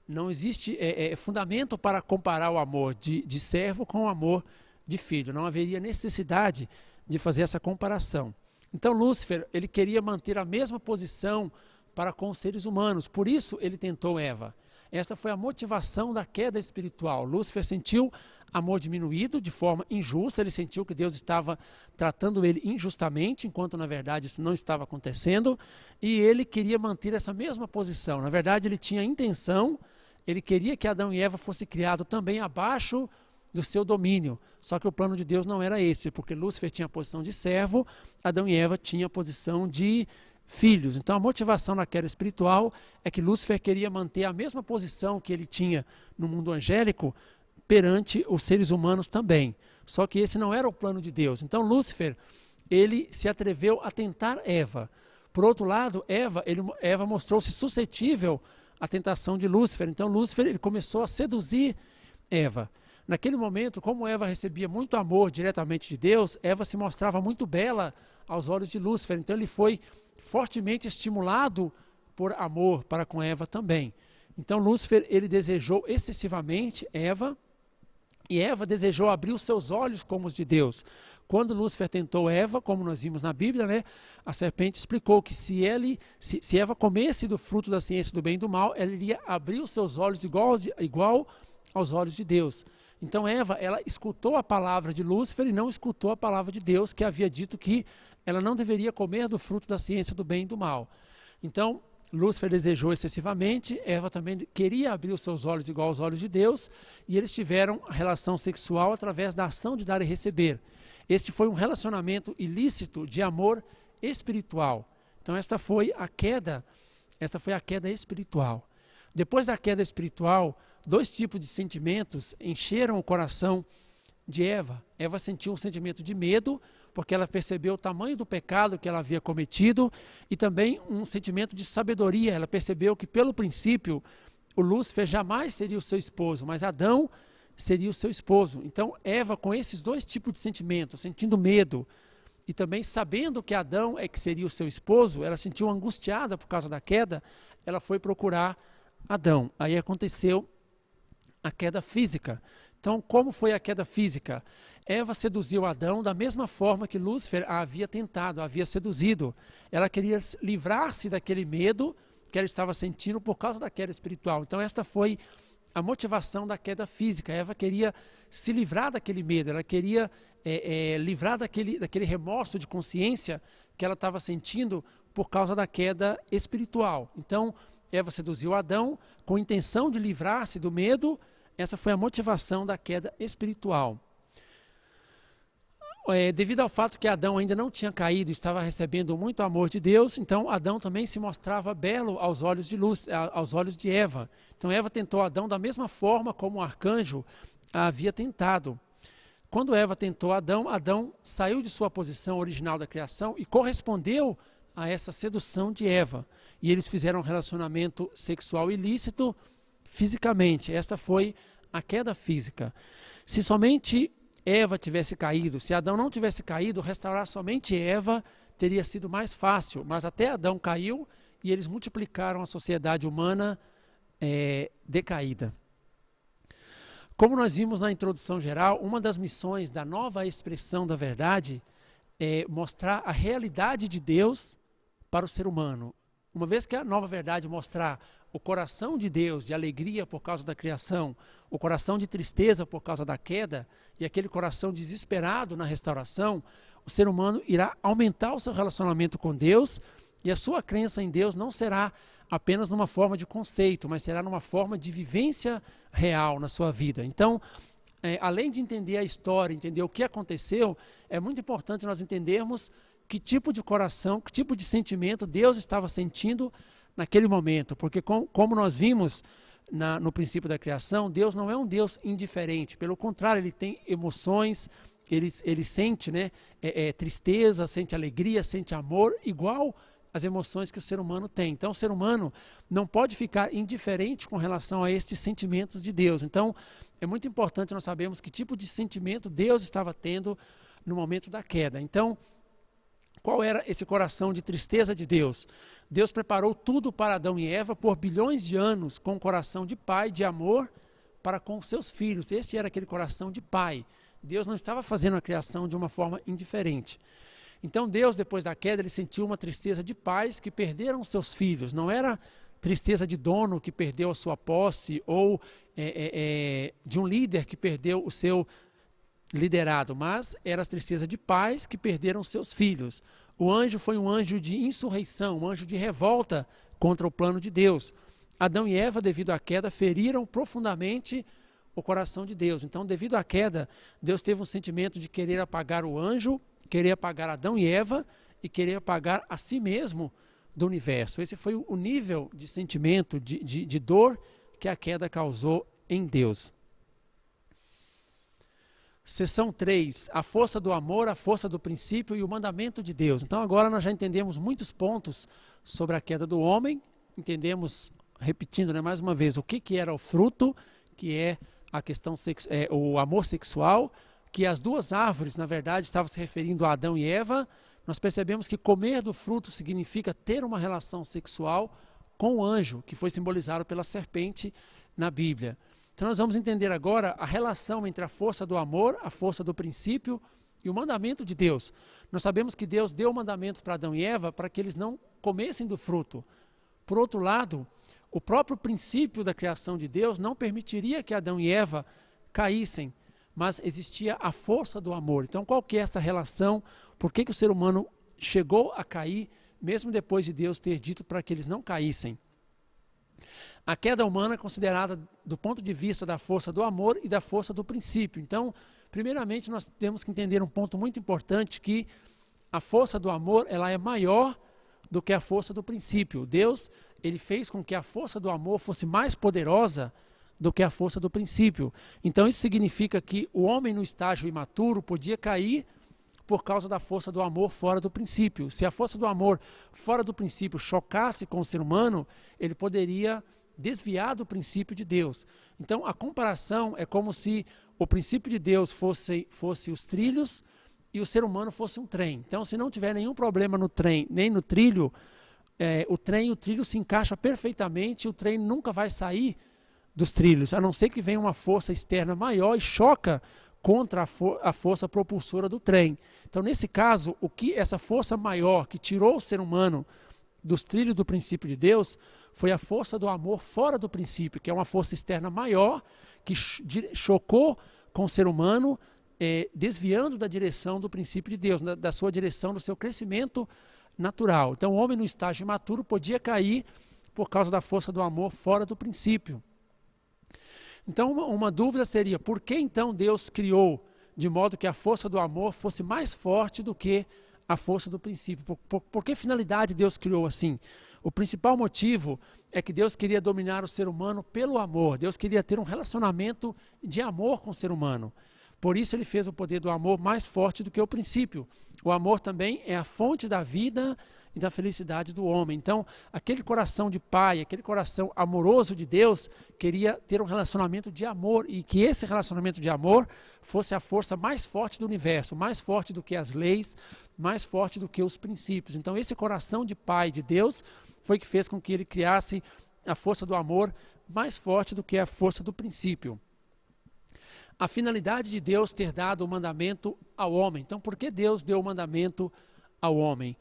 não existe fundamento para comparar o amor de servo com o amor de filho. Não haveria necessidade de fazer essa comparação. Então, Lúcifer, ele queria manter a mesma posição para com os seres humanos. Por isso, ele tentou Eva. Esta foi a motivação da queda espiritual. Lúcifer sentiu amor diminuído de forma injusta, ele sentiu que Deus estava tratando ele injustamente, enquanto na verdade isso não estava acontecendo, e ele queria manter essa mesma posição. Na verdade, ele tinha a intenção, ele queria que Adão e Eva fossem criados também abaixo do seu domínio. Só que o plano de Deus não era esse, porque Lúcifer tinha a posição de servo, Adão e Eva tinham a posição de filhos. Então a motivação na queda espiritual é que Lúcifer queria manter a mesma posição que ele tinha no mundo angélico perante os seres humanos também. Só que esse não era o plano de Deus. Então Lúcifer, ele se atreveu a tentar Eva. Por outro lado, Eva mostrou-se suscetível à tentação de Lúcifer. Então Lúcifer ele começou a seduzir Eva. Naquele momento, como Eva recebia muito amor diretamente de Deus, Eva se mostrava muito bela aos olhos de Lúcifer. Então ele foi fortemente estimulado por amor para com Eva também. Então Lúcifer ele desejou excessivamente Eva E Eva desejou abrir os seus olhos como os de Deus. Quando Lúcifer tentou Eva, como nós vimos na Bíblia, né, a serpente explicou que se Eva comesse do fruto da ciência do bem e do mal, ela iria abrir os seus olhos igual aos olhos de Deus. Então Eva, ela escutou a palavra de Lúcifer e não escutou a palavra de Deus, que havia dito que ela não deveria comer do fruto da ciência do bem e do mal. Então, Lúcifer desejou excessivamente, Eva também queria abrir os seus olhos igual aos olhos de Deus, e eles tiveram relação sexual através da ação de dar e receber. Este foi um relacionamento ilícito de amor espiritual. Então esta foi a queda espiritual. Depois da queda espiritual, 2 tipos de sentimentos encheram o coração de Eva. Eva sentiu um sentimento de medo, porque ela percebeu o tamanho do pecado que ela havia cometido, e também um sentimento de sabedoria. Ela percebeu que, pelo princípio, o Lúcifer jamais seria o seu esposo, mas Adão seria o seu esposo. Então, Eva, com esses 2 tipos de sentimentos, sentindo medo e também sabendo que Adão é que seria o seu esposo, ela sentiu angustiada por causa da queda, ela foi procurar Adão. Aí aconteceu a queda física. Então, como foi a queda física? Eva seduziu Adão da mesma forma que Lúcifer a havia tentado, a havia seduzido. Ela queria livrar-se daquele medo que ela estava sentindo por causa da queda espiritual. Então, esta foi a motivação da queda física. Eva queria se livrar daquele medo, ela queria livrar daquele remorso de consciência que ela estava sentindo por causa da queda espiritual. Então, Eva seduziu Adão com a intenção de livrar-se do medo. Essa foi a motivação da queda espiritual. Devido ao fato que Adão ainda não tinha caído, estava recebendo muito amor de Deus, então Adão também se mostrava belo aos olhos de Eva. Então Eva tentou Adão da mesma forma como o arcanjo a havia tentado. Quando Eva tentou Adão, Adão saiu de sua posição original da criação e correspondeu a essa sedução de Eva. E eles fizeram um relacionamento sexual ilícito fisicamente. Esta foi a queda física. Se somente Eva tivesse caído, se Adão não tivesse caído, restaurar somente Eva teria sido mais fácil. Mas até Adão caiu e eles multiplicaram a sociedade humana decaída. Como nós vimos na introdução geral, uma das missões da nova expressão da verdade é mostrar a realidade de Deus para o ser humano. Uma vez que a nova verdade mostrar o coração de Deus de alegria por causa da criação, o coração de tristeza por causa da queda e aquele coração desesperado na restauração, o ser humano irá aumentar o seu relacionamento com Deus e a sua crença em Deus não será apenas numa forma de conceito, mas será numa forma de vivência real na sua vida. Então, além de entender a história, entender o que aconteceu, é muito importante nós entendermos que tipo de coração, que tipo de sentimento Deus estava sentindo naquele momento. Porque como nós vimos no princípio da criação, Deus não é um Deus indiferente. Pelo contrário, Ele tem emoções, Ele sente tristeza, sente alegria, sente amor, igual às emoções que o ser humano tem. Então o ser humano não pode ficar indiferente com relação a estes sentimentos de Deus. Então é muito importante nós sabermos que tipo de sentimento Deus estava tendo no momento da queda. Então, qual era esse coração de tristeza de Deus? Deus preparou tudo para Adão e Eva por bilhões de anos, com um coração de pai, de amor, para com seus filhos. Este era aquele coração de pai. Deus não estava fazendo a criação de uma forma indiferente. Então Deus, depois da queda, ele sentiu uma tristeza de pais que perderam seus filhos. Não era tristeza de dono que perdeu a sua posse ou de um líder que perdeu o seu liderado, mas era a tristeza de pais que perderam seus filhos. O anjo foi um anjo de insurreição, um anjo de revolta contra o plano de Deus. Adão e Eva, devido à queda, feriram profundamente o coração de Deus. Então, devido à queda, Deus teve um sentimento de querer apagar o anjo, querer apagar Adão e Eva e querer apagar a si mesmo do universo. Esse foi o nível de sentimento, de dor que a queda causou em Deus. Seção 3, a força do amor, a força do princípio e o mandamento de Deus. Então agora nós já entendemos muitos pontos sobre a queda do homem, entendemos, repetindo mais uma vez, o que era o fruto, que é a questão o amor sexual, que as duas árvores, na verdade, estavam se referindo a Adão e Eva. Nós percebemos que comer do fruto significa ter uma relação sexual com o anjo, que foi simbolizado pela serpente na Bíblia. Então nós vamos entender agora a relação entre a força do amor, a força do princípio e o mandamento de Deus. Nós sabemos que Deus deu o mandamento para Adão e Eva para que eles não comessem do fruto. Por outro lado, o próprio princípio da criação de Deus não permitiria que Adão e Eva caíssem, mas existia a força do amor. Então qual que é essa relação? Por que o ser humano chegou a cair, mesmo depois de Deus ter dito para que eles não caíssem? A queda humana é considerada do ponto de vista da força do amor e da força do princípio. Então, primeiramente, nós temos que entender um ponto muito importante, que a força do amor ela é maior do que a força do princípio. Deus, ele fez com que a força do amor fosse mais poderosa do que a força do princípio. Então, isso significa que o homem no estágio imaturo podia cair por causa da força do amor fora do princípio. Se a força do amor fora do princípio chocasse com o ser humano, ele poderia desviar do princípio de Deus. Então, a comparação é como se o princípio de Deus fosse os trilhos e o ser humano fosse um trem. Então, se não tiver nenhum problema no trem, nem no trilho, o trilho se encaixa perfeitamente, o trem nunca vai sair dos trilhos, a não ser que venha uma força externa maior e choca contra a força propulsora do trem. Então, nesse caso, o que essa força maior que tirou o ser humano dos trilhos do princípio de Deus foi a força do amor fora do princípio, que é uma força externa maior que chocou com o ser humano, desviando da direção do princípio de Deus, da sua direção, do seu crescimento natural. Então, o homem no estágio imaturo podia cair por causa da força do amor fora do princípio. Então, uma dúvida seria, por que então Deus criou de modo que a força do amor fosse mais forte do que a força do princípio? Por que finalidade Deus criou assim? O principal motivo é que Deus queria dominar o ser humano pelo amor. Deus queria ter um relacionamento de amor com o ser humano. Por isso ele fez o poder do amor mais forte do que o princípio. O amor também é a fonte da vida e da felicidade do homem. Então, aquele coração de pai, aquele coração amoroso de Deus, queria ter um relacionamento de amor, e que esse relacionamento de amor fosse a força mais forte do universo, mais forte do que as leis, mais forte do que os princípios. Então, esse coração de pai de Deus foi que fez com que ele criasse a força do amor mais forte do que a força do princípio. A finalidade de Deus ter dado o mandamento ao homem. Então, por que Deus deu o mandamento ao homem?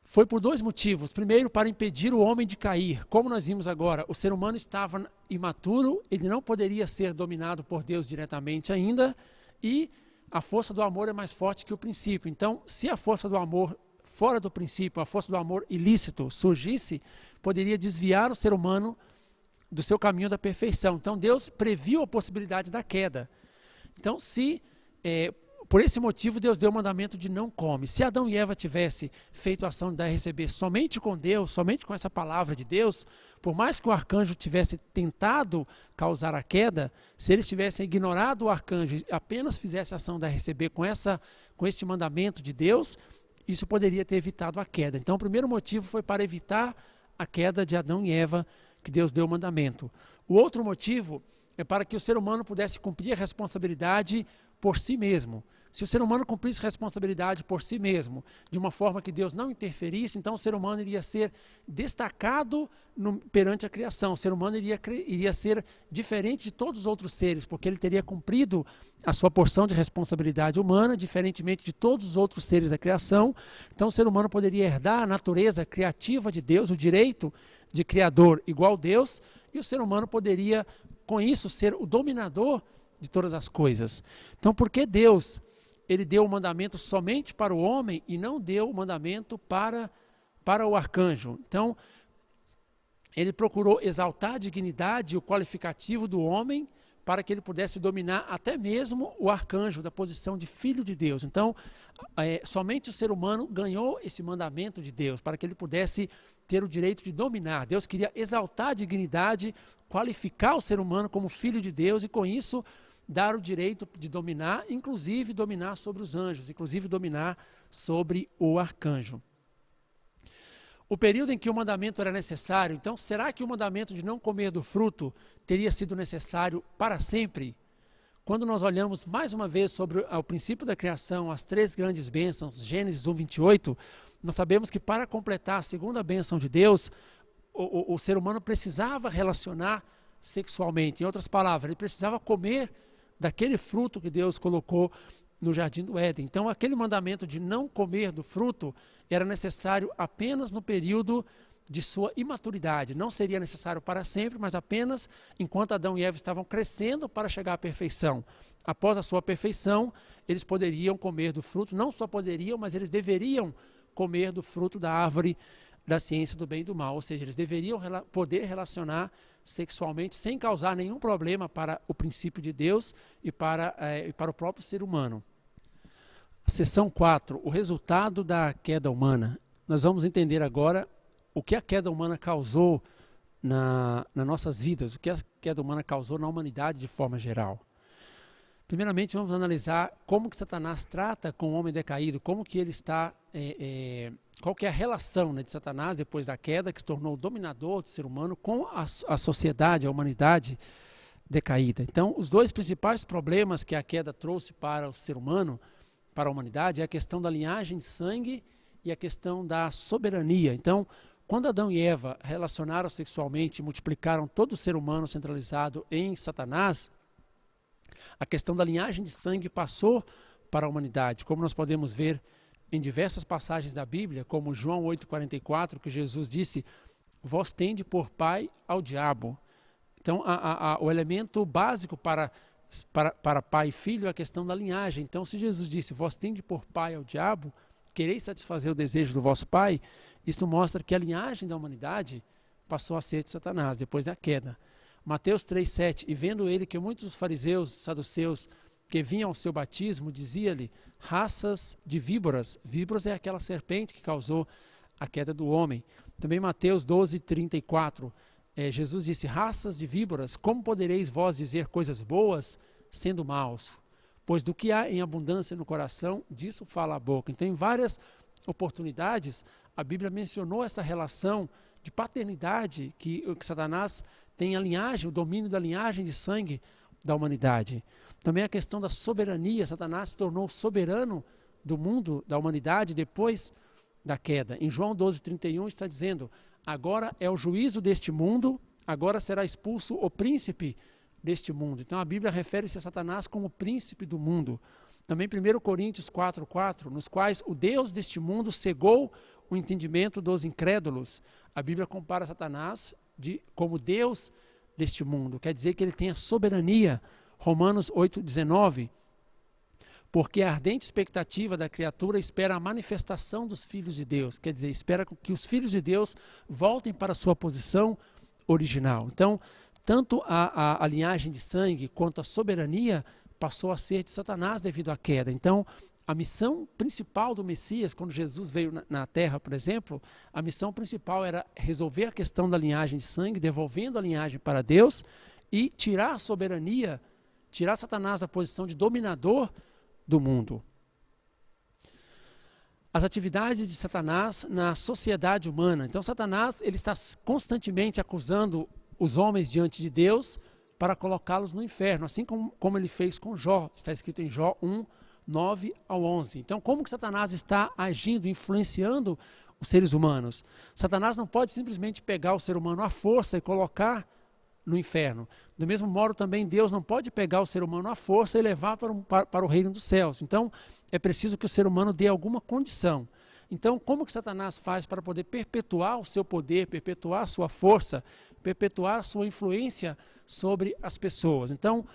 Foi por dois motivos. Primeiro, para impedir o homem de cair. Como nós vimos agora, o ser humano estava imaturo, ele não poderia ser dominado por Deus diretamente ainda, e a força do amor é mais forte que o princípio. Então, se a força do amor fora do princípio, a força do amor ilícito surgisse, poderia desviar o ser humano do seu caminho da perfeição. Então Deus previu a possibilidade da queda. Então, por esse motivo Deus deu o mandamento de não come. Se Adão e Eva tivessem feito a ação de dar e receber somente com Deus, somente com essa palavra de Deus, por mais que o arcanjo tivesse tentado causar a queda, se eles tivessem ignorado o arcanjo e apenas fizessem a ação de dar e receber com este mandamento de Deus, isso poderia ter evitado a queda. Então o primeiro motivo foi para evitar a queda de Adão e Eva, que Deus deu o mandamento. O outro motivo é para que o ser humano pudesse cumprir a responsabilidade por si mesmo. Se o ser humano cumprisse responsabilidade por si mesmo, de uma forma que Deus não interferisse, então o ser humano iria ser destacado perante a criação. O ser humano iria ser diferente de todos os outros seres, porque ele teria cumprido a sua porção de responsabilidade humana, diferentemente de todos os outros seres da criação. Então o ser humano poderia herdar a natureza criativa de Deus, o direito de criador igual a Deus, e o ser humano poderia, com isso, ser o dominador de todas as coisas. Então, por que Deus ele deu o mandamento somente para o homem e não deu o mandamento para o arcanjo? Então, ele procurou exaltar a dignidade e o qualificativo do homem para que ele pudesse dominar até mesmo o arcanjo da posição de filho de Deus. Então, somente o ser humano ganhou esse mandamento de Deus, para que ele pudesse ter o direito de dominar. Deus queria exaltar a dignidade, qualificar o ser humano como filho de Deus e, com isso, dar o direito de dominar, inclusive dominar sobre os anjos, inclusive dominar sobre o arcanjo. O período em que o mandamento era necessário, então, será que o mandamento de não comer do fruto teria sido necessário para sempre? Quando nós olhamos mais uma vez sobre o princípio da criação, as três grandes bênçãos, Gênesis 1:28, nós sabemos que para completar a segunda bênção de Deus, o ser humano precisava relacionar sexualmente. Em outras palavras, ele precisava comer daquele fruto que Deus colocou no Jardim do Éden. Então, aquele mandamento de não comer do fruto era necessário apenas no período de sua imaturidade. Não seria necessário para sempre, mas apenas enquanto Adão e Eva estavam crescendo para chegar à perfeição. Após a sua perfeição, eles poderiam comer do fruto, não só poderiam, mas eles deveriam comer do fruto da árvore da ciência do bem e do mal, ou seja, eles deveriam poder relacionar sexualmente sem causar nenhum problema para o princípio de Deus e para o próprio ser humano. Seção 4, o resultado da queda humana. Nós vamos entender agora o que a queda humana causou nas nossas vidas, o que a queda humana causou na humanidade de forma geral. Primeiramente, vamos analisar como que Satanás trata com o homem decaído, como que ele está, qual que é a relação, né, de Satanás depois da queda, que se tornou o dominador do ser humano, com a sociedade, a humanidade decaída. Então, os dois principais problemas que a queda trouxe para o ser humano, para a humanidade, é a questão da linhagem de sangue e a questão da soberania. Então, quando Adão e Eva relacionaram sexualmente e multiplicaram todo o ser humano centralizado em Satanás, a questão da linhagem de sangue passou para a humanidade, como nós podemos ver em diversas passagens da Bíblia, como João 8,44, que Jesus disse: vós tende por pai ao diabo. Então, o elemento básico para pai e filho é a questão da linhagem. Então, se Jesus disse: vós tende por pai ao diabo, quereis satisfazer o desejo do vosso pai, isto mostra que a linhagem da humanidade passou a ser de Satanás, depois da queda. Mateus 3,7, e vendo ele que muitos dos fariseus, saduceus, que vinham ao seu batismo, dizia-lhe: raças de víboras. Víboras é aquela serpente que causou a queda do homem. Também Mateus 12,34, Jesus disse: raças de víboras, como podereis vós dizer coisas boas, sendo maus? Pois do que há em abundância no coração, disso fala a boca. Então, em várias oportunidades, a Bíblia mencionou essa relação de paternidade que Satanás tem a linhagem, o domínio da linhagem de sangue da humanidade. Também a questão da soberania. Satanás se tornou soberano do mundo, da humanidade, depois da queda. Em João 12,31 está dizendo: agora é o juízo deste mundo, agora será expulso o príncipe deste mundo. Então a Bíblia refere-se a Satanás como príncipe do mundo. Também 1 Coríntios 4,4, nos quais o Deus deste mundo cegou o entendimento dos incrédulos. A Bíblia compara Satanás como Deus deste mundo, quer dizer que ele tem a soberania. Romanos 8,19, porque a ardente expectativa da criatura espera a manifestação dos filhos de Deus, quer dizer, espera que os filhos de Deus voltem para a sua posição original. Então, tanto a linhagem de sangue quanto a soberania passou a ser de Satanás devido à queda. Então, a missão principal do Messias, quando Jesus veio na Terra, por exemplo, a missão principal era resolver a questão da linhagem de sangue, devolvendo a linhagem para Deus e tirar a soberania, tirar Satanás da posição de dominador do mundo. As atividades de Satanás na sociedade humana. Então, Satanás ele está constantemente acusando os homens diante de Deus para colocá-los no inferno, assim como ele fez com Jó. Está escrito em Jó 1, 9 ao 11. Então, como que Satanás está agindo, influenciando os seres humanos? Satanás não pode simplesmente pegar o ser humano à força e colocar no inferno. Do mesmo modo, também Deus não pode pegar o ser humano à força e levar para o reino dos céus. Então, é preciso que o ser humano dê alguma condição. Então, como que Satanás faz para poder perpetuar o seu poder, perpetuar a sua força, perpetuar a sua influência sobre as pessoas? Então,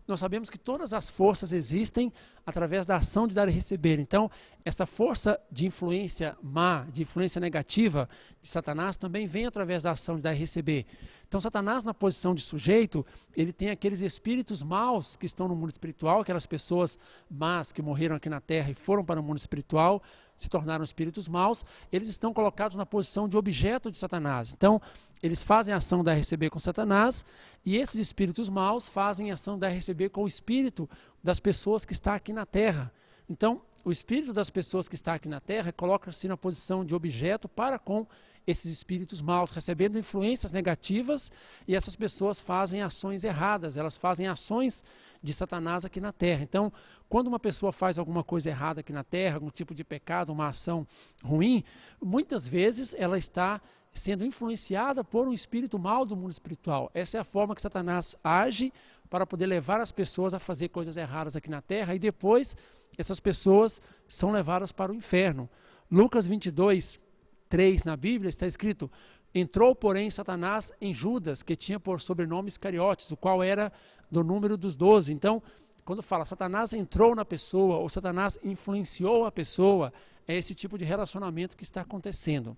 nós sabemos que todas as forças existem através da ação de dar e receber. Então, essa força de influência má, de influência negativa de Satanás também vem através da ação de dar e receber. Então, Satanás, na posição de sujeito, ele tem aqueles espíritos maus que estão no mundo espiritual, aquelas pessoas más que morreram aqui na terra e foram para o mundo espiritual, se tornaram espíritos maus, eles estão colocados na posição de objeto de Satanás. Então, eles fazem a ação da receber com Satanás e esses espíritos maus fazem a ação da receber com o espírito das pessoas que está aqui na terra. Então, o espírito das pessoas que está aqui na terra coloca-se na posição de objeto para com esses espíritos maus, recebendo influências negativas, e essas pessoas fazem ações erradas, elas fazem ações de Satanás aqui na terra. Então, quando uma pessoa faz alguma coisa errada aqui na terra, algum tipo de pecado, uma ação ruim, muitas vezes ela está sendo influenciada por um espírito mau do mundo espiritual. Essa é a forma que Satanás age para poder levar as pessoas a fazer coisas erradas aqui na terra, e depois essas pessoas são levadas para o inferno. Lucas 22:3 na Bíblia está escrito: entrou, porém, Satanás em Judas, que tinha por sobrenome Iscariotes, o qual era do número dos 12. Então, quando fala Satanás entrou na pessoa, ou Satanás influenciou a pessoa, é esse tipo de relacionamento que está acontecendo.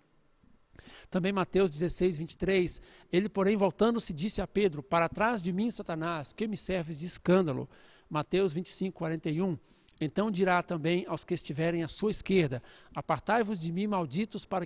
Também Mateus 16:23, ele, porém, voltando-se, disse a Pedro: para trás de mim, Satanás, que me serves de escândalo. Mateus 25:41, então dirá também aos que estiverem à sua esquerda: apartai-vos de mim, malditos, para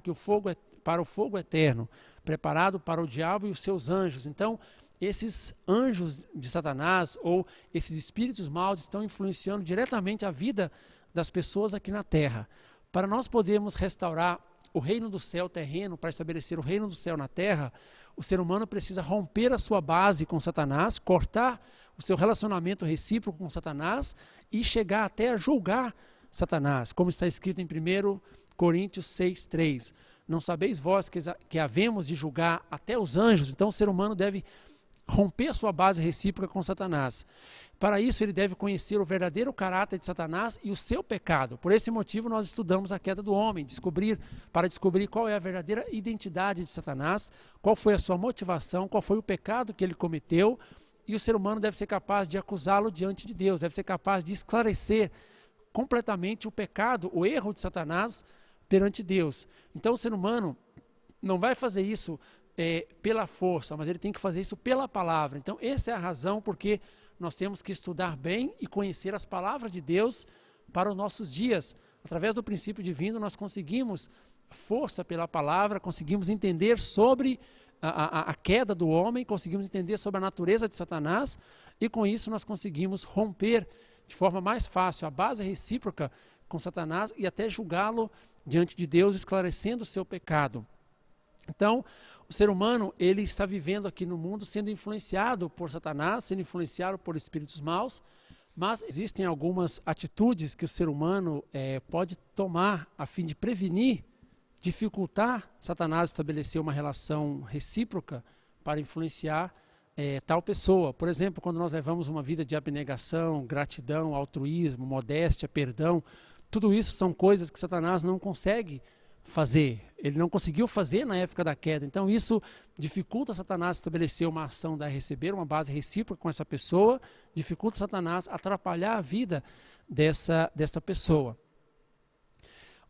o fogo eterno, preparado para o diabo e os seus anjos. Então, esses anjos de Satanás, ou esses espíritos maus, estão influenciando diretamente a vida das pessoas aqui na terra. Para nós podermos restaurar o reino do céu terreno, para estabelecer o reino do céu na terra, o ser humano precisa romper a sua base com Satanás, cortar o seu relacionamento recíproco com Satanás e chegar até a julgar Satanás, como está escrito em 1 Coríntios 6:3. Não sabeis vós que havemos de julgar até os anjos? Então o ser humano deve romper a sua base recíproca com Satanás. Para isso ele deve conhecer o verdadeiro caráter de Satanás e o seu pecado. Por esse motivo nós estudamos a queda do homem, para descobrir qual é a verdadeira identidade de Satanás, qual foi a sua motivação, qual foi o pecado que ele cometeu, e o ser humano deve ser capaz de acusá-lo diante de Deus, deve ser capaz de esclarecer completamente o pecado, o erro de Satanás perante Deus. Então o ser humano não vai fazer isso pela força, mas ele tem que fazer isso pela palavra. Então essa é a razão porque nós temos que estudar bem e conhecer as palavras de Deus para os nossos dias. Através do princípio divino nós conseguimos força pela palavra, conseguimos entender sobre a queda do homem, conseguimos entender sobre a natureza de Satanás, e com isso nós conseguimos romper de forma mais fácil a base recíproca com Satanás e até julgá-lo diante de Deus, esclarecendo o seu pecado. Então, o ser humano, ele está vivendo aqui no mundo sendo influenciado por Satanás, sendo influenciado por espíritos maus, mas existem algumas atitudes que o ser humano pode tomar a fim de prevenir, dificultar Satanás estabelecer uma relação recíproca para influenciar tal pessoa. Por exemplo, quando nós levamos uma vida de abnegação, gratidão, altruísmo, modéstia, perdão, tudo isso são coisas que Satanás não consegue fazer. Ele não conseguiu fazer na época da queda. Então isso dificulta Satanás estabelecer uma ação da receber, uma base recíproca com essa pessoa, dificulta Satanás atrapalhar a vida desta pessoa.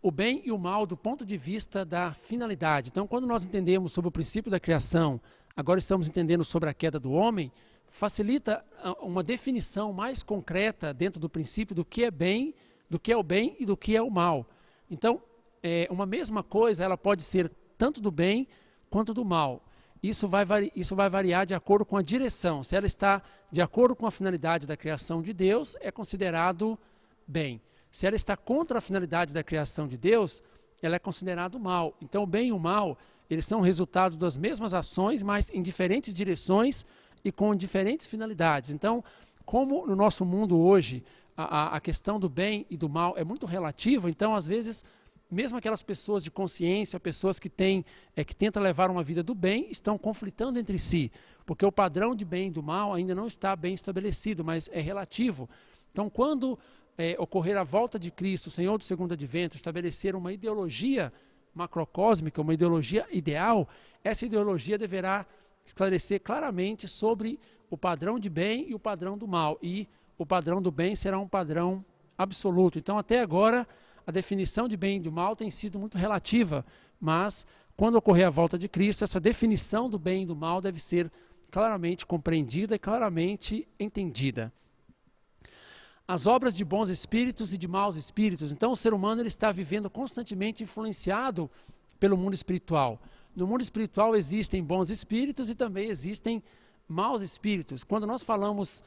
O bem e o mal do ponto de vista da finalidade. Então, quando nós entendemos sobre o princípio da criação, agora estamos entendendo sobre a queda do homem, facilita uma definição mais concreta dentro do princípio do que é bem, do que é o bem e do que é o mal. Então, uma mesma coisa, ela pode ser tanto do bem quanto do mal. Isso vai variar de acordo com a direção. Se ela está de acordo com a finalidade da criação de Deus, é considerado bem. Se ela está contra a finalidade da criação de Deus, ela é considerado mal. Então, o bem e o mal, eles são resultados das mesmas ações, mas em diferentes direções e com diferentes finalidades. Então, como no nosso mundo hoje, a questão do bem e do mal é muito relativa, então, às vezes, mesmo aquelas pessoas de consciência, pessoas que tentam levar uma vida do bem, estão conflitando entre si, porque o padrão de bem e do mal ainda não está bem estabelecido, mas é relativo. Então, quando ocorrer a volta de Cristo, o Senhor do segundo advento, estabelecer uma ideologia macrocósmica, uma ideologia ideal, essa ideologia deverá esclarecer claramente sobre o padrão de bem e o padrão do mal, e o padrão do bem será um padrão absoluto. Então, até agora, a definição de bem e do mal tem sido muito relativa, mas quando ocorrer a volta de Cristo, essa definição do bem e do mal deve ser claramente compreendida e claramente entendida. As obras de bons espíritos e de maus espíritos. Então o ser humano ele está vivendo constantemente influenciado pelo mundo espiritual. No mundo espiritual existem bons espíritos e também existem maus espíritos. Quando nós falamos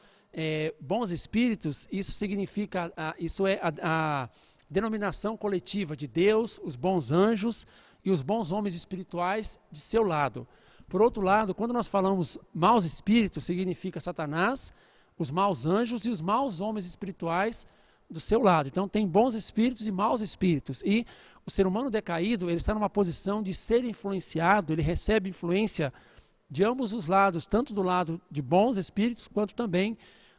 bons espíritos, isso significa, isso é a denominação coletiva de Deus, os bons anjos e os bons homens espirituais de seu lado. Por outro lado, quando nós falamos maus espíritos, significa Satanás, os maus anjos e os maus homens espirituais do seu lado. Então tem bons espíritos e maus espíritos. E o ser humano decaído, ele está numa posição de ser influenciado, ele recebe influência de ambos os lados, tanto do lado de bons espíritos, quanto também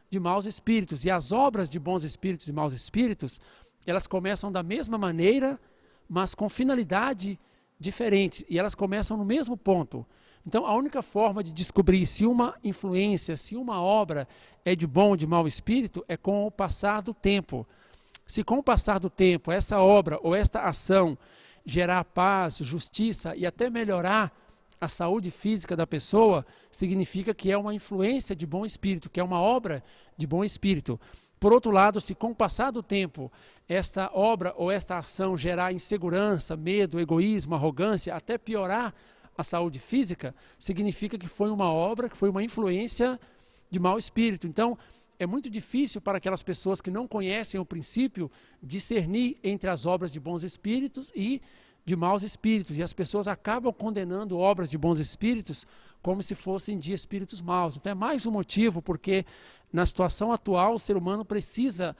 de maus espíritos. E as obras de bons espíritos e maus espíritos, elas começam da mesma maneira, mas com finalidade diferente. E elas começam no mesmo ponto. Então, a única forma de descobrir se uma influência, se uma obra é de bom ou de mau espírito, é com o passar do tempo. Se com o passar do tempo, essa obra ou esta ação gerar paz, justiça e até melhorar a saúde física da pessoa, significa que é uma influência de bom espírito, que é uma obra de bom espírito. Por outro lado, se com o passar do tempo, esta obra ou esta ação gerar insegurança, medo, egoísmo, arrogância, até piorar a saúde física, significa que foi uma obra, que foi uma influência de mau espírito. Então, é muito difícil para aquelas pessoas que não conhecem o princípio discernir entre as obras de bons espíritos e de maus espíritos. E as pessoas acabam condenando obras de bons espíritos como se fossem de espíritos maus. Então é mais um motivo porque na situação atual o ser humano precisa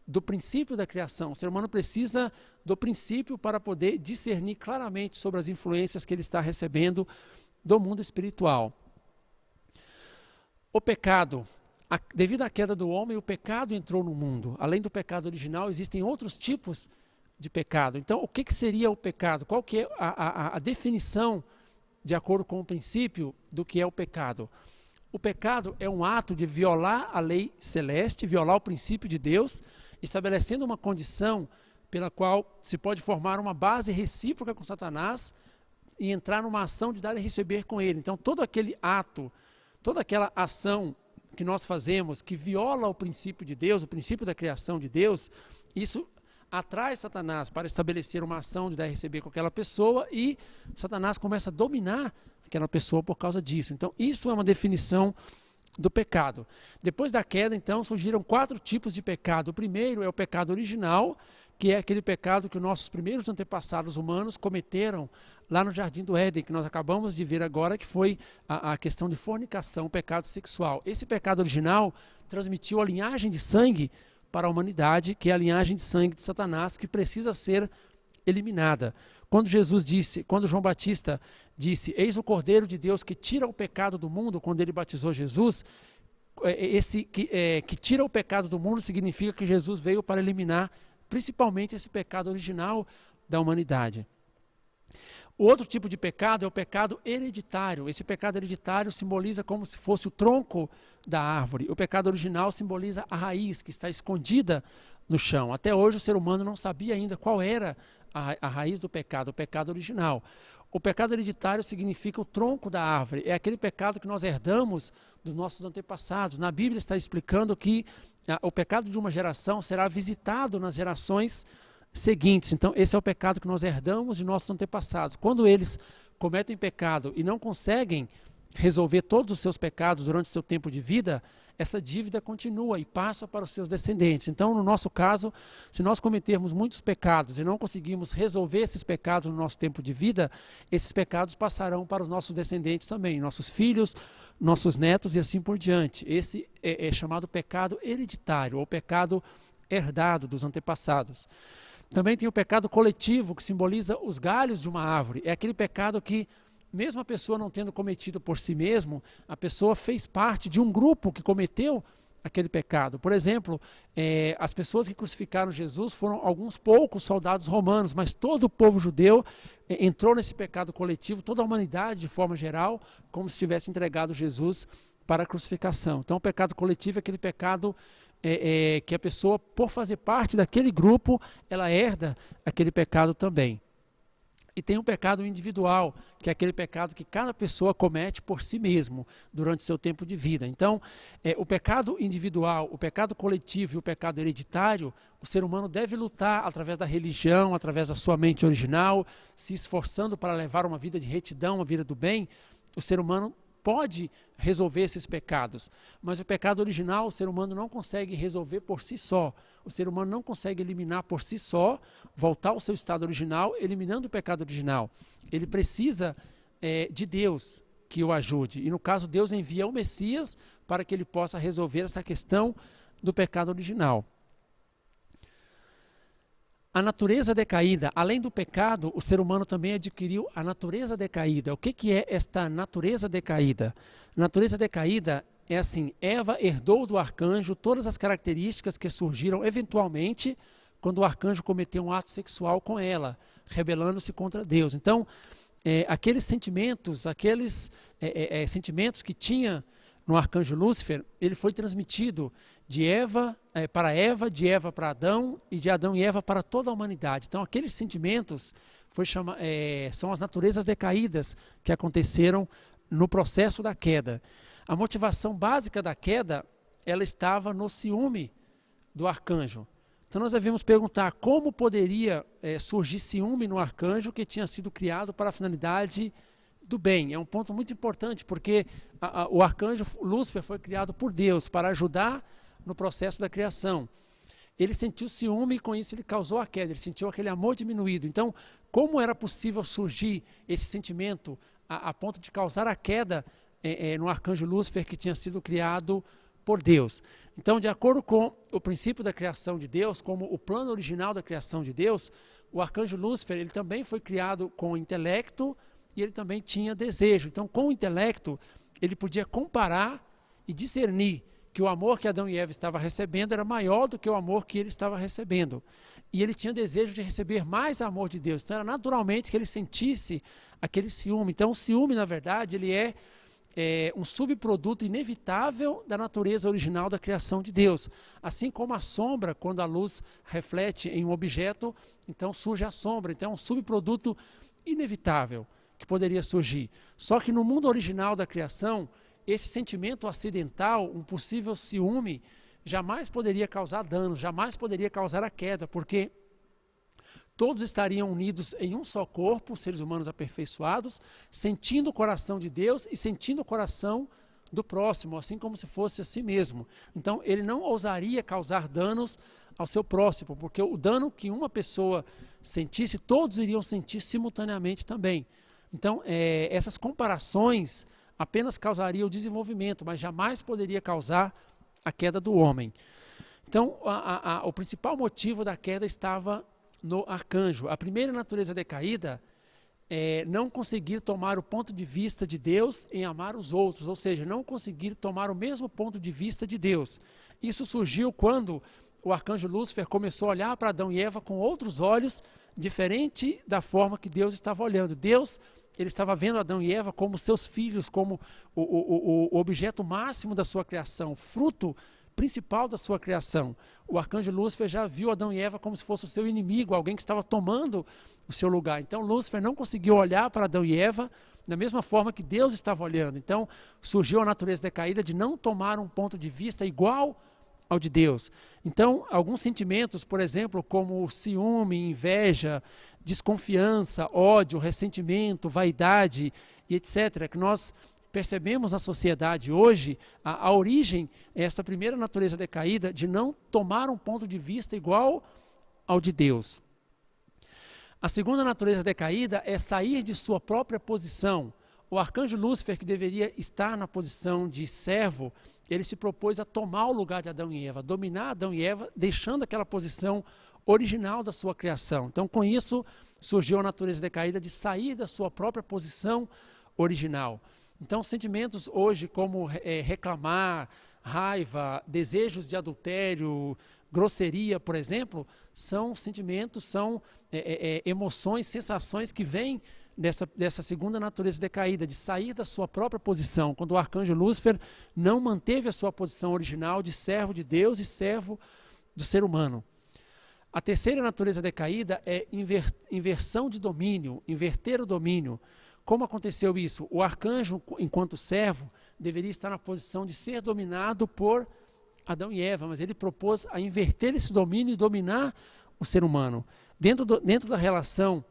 do princípio da criação. O ser humano precisa do princípio para poder discernir claramente sobre as influências que ele está recebendo do mundo espiritual. O pecado. Devido à queda do homem, o pecado entrou no mundo. Além do pecado original, existem outros tipos de pecado. Então, o que seria o pecado? Qual que é a definição, de acordo com o princípio, do que é o pecado? O pecado é um ato de violar a lei celeste, violar o princípio de Deus, estabelecendo uma condição pela qual se pode formar uma base recíproca com Satanás e entrar numa ação de dar e receber com ele. Então, todo aquele ato, toda aquela ação que nós fazemos que viola o princípio de Deus, o princípio da criação de Deus, isso atrai Satanás para estabelecer uma ação de dar e receber com aquela pessoa e Satanás começa a dominar aquela pessoa por causa disso. Então, isso é uma definição do pecado. Depois da queda, então, surgiram 4 tipos de pecado. O primeiro é o pecado original, que é aquele pecado que os nossos primeiros antepassados humanos cometeram lá no Jardim do Éden, que nós acabamos de ver agora, que foi a questão de fornicação, o pecado sexual. Esse pecado original transmitiu a linhagem de sangue para a humanidade, que é a linhagem de sangue de Satanás, que precisa ser eliminada. Quando João Batista disse, eis o Cordeiro de Deus que tira o pecado do mundo, quando ele batizou Jesus, que tira o pecado do mundo significa que Jesus veio para eliminar principalmente esse pecado original da humanidade. O outro tipo de pecado é o pecado hereditário. Esse pecado hereditário simboliza como se fosse o tronco da árvore. O pecado original simboliza a raiz que está escondida no chão. Até hoje o ser humano não sabia ainda qual era a raiz do pecado, o pecado original. O pecado hereditário significa o tronco da árvore. É aquele pecado que nós herdamos dos nossos antepassados. Na Bíblia está explicando que o pecado de uma geração será visitado nas gerações seguintes. Então, esse é o pecado que nós herdamos de nossos antepassados. Quando eles cometem pecado e não conseguem resolver todos os seus pecados durante o seu tempo de vida, essa dívida continua e passa para os seus descendentes. Então, no nosso caso, se nós cometermos muitos pecados e não conseguimos resolver esses pecados no nosso tempo de vida, esses pecados passarão para os nossos descendentes também, nossos filhos, nossos netos e assim por diante. Esse é chamado pecado hereditário, ou pecado herdado dos antepassados. Também tem o pecado coletivo, que simboliza os galhos de uma árvore. É aquele pecado que, mesmo a pessoa não tendo cometido por si mesmo, a pessoa fez parte de um grupo que cometeu aquele pecado. Por exemplo, as pessoas que crucificaram Jesus foram alguns poucos soldados romanos, mas todo o povo judeu entrou nesse pecado coletivo, toda a humanidade de forma geral, como se tivesse entregado Jesus para a crucificação. Então, o pecado coletivo é aquele pecado que a pessoa, por fazer parte daquele grupo, ela herda aquele pecado também. E tem um pecado individual, que é aquele pecado que cada pessoa comete por si mesmo durante o seu tempo de vida. Então, o pecado individual, o pecado coletivo e o pecado hereditário, o ser humano deve lutar através da religião, através da sua mente original, se esforçando para levar uma vida de retidão, uma vida do bem. O ser humano pode resolver esses pecados, mas o pecado original o ser humano não consegue resolver por si só. O ser humano não consegue eliminar por si só, voltar ao seu estado original, eliminando o pecado original. Ele precisa de Deus que o ajude. E no caso, Deus envia o Messias para que ele possa resolver essa questão do pecado original. a natureza decaída, além do pecado, o ser humano também adquiriu a natureza decaída. O que é esta natureza decaída? A natureza decaída é assim, Eva herdou do arcanjo todas as características que surgiram eventualmente quando o arcanjo cometeu um ato sexual com ela, rebelando-se contra Deus. Então, aqueles sentimentos, sentimentos que tinha no arcanjo Lúcifer, ele foi transmitido de Eva de Eva para Adão e de Adão e Eva para toda a humanidade. Então, aqueles sentimentos são as naturezas decaídas que aconteceram no processo da queda. A motivação básica da queda, ela estava no ciúme do arcanjo. Então, nós devemos perguntar como poderia surgir ciúme no arcanjo que tinha sido criado para a finalidade do bem. É um ponto muito importante, porque o arcanjo Lúcifer foi criado por Deus para ajudar no processo da criação. Ele sentiu ciúme e com isso ele causou a queda, ele sentiu aquele amor diminuído. Então, como era possível surgir esse sentimento a ponto de causar a queda no arcanjo Lúcifer que tinha sido criado por Deus? Então, de acordo com o princípio da criação de Deus, como o plano original da criação de Deus, o arcanjo Lúcifer ele também foi criado com intelecto, e ele também tinha desejo. Então, com o intelecto, ele podia comparar e discernir que o amor que Adão e Eva estavam recebendo era maior do que o amor que ele estava recebendo. E ele tinha desejo de receber mais amor de Deus. Então, era naturalmente que ele sentisse aquele ciúme. Então, o ciúme, na verdade, ele é um subproduto inevitável da natureza original da criação de Deus. Assim como a sombra, quando a luz reflete em um objeto, então surge a sombra. Então, é um subproduto inevitável que poderia surgir. Só que no mundo original da criação, esse sentimento acidental, um possível ciúme, jamais poderia causar dano, jamais poderia causar a queda, porque todos estariam unidos em um só corpo, seres humanos aperfeiçoados, sentindo o coração de Deus e sentindo o coração do próximo, assim como se fosse a si mesmo. Então, ele não ousaria causar danos ao seu próximo, porque o dano que uma pessoa sentisse, todos iriam sentir simultaneamente também. Então, essas comparações apenas causariam o desenvolvimento, mas jamais poderia causar a queda do homem. Então, o principal motivo da queda estava no arcanjo. A primeira natureza decaída é não conseguir tomar o ponto de vista de Deus em amar os outros, ou seja, não conseguir tomar o mesmo ponto de vista de Deus. Isso surgiu quando o arcanjo Lúcifer começou a olhar para Adão e Eva com outros olhos, diferente da forma que Deus estava olhando. Deus, ele estava vendo Adão e Eva como seus filhos, como o objeto máximo da sua criação, fruto principal da sua criação. O arcanjo Lúcifer já viu Adão e Eva como se fosse o seu inimigo, alguém que estava tomando o seu lugar. Então Lúcifer não conseguiu olhar para Adão e Eva da mesma forma que Deus estava olhando. Então surgiu a natureza decaída de não tomar um ponto de vista igual ao de Deus. Então, alguns sentimentos, por exemplo, como ciúme, inveja, desconfiança, ódio, ressentimento, vaidade e etc., que nós percebemos na sociedade hoje, a origem é essa primeira natureza decaída de não tomar um ponto de vista igual ao de Deus. A segunda natureza decaída é sair de sua própria posição. O arcanjo Lúcifer, que deveria estar na posição de servo, ele se propôs a tomar o lugar de Adão e Eva, dominar Adão e Eva, deixando aquela posição original da sua criação. Então, com isso, surgiu a natureza decaída de sair da sua própria posição original. Então, sentimentos hoje como reclamar, raiva, desejos de adultério, grosseria, por exemplo, são sentimentos, são emoções, sensações que vêm dessa segunda natureza decaída, de sair da sua própria posição, quando o arcanjo Lúcifer não manteve a sua posição original de servo de Deus e servo do ser humano. A terceira natureza decaída é inversão de domínio, inverter o domínio. Como aconteceu isso? O arcanjo, enquanto servo, deveria estar na posição de ser dominado por Adão e Eva, mas ele propôs a inverter esse domínio e dominar o ser humano. Dentro da relação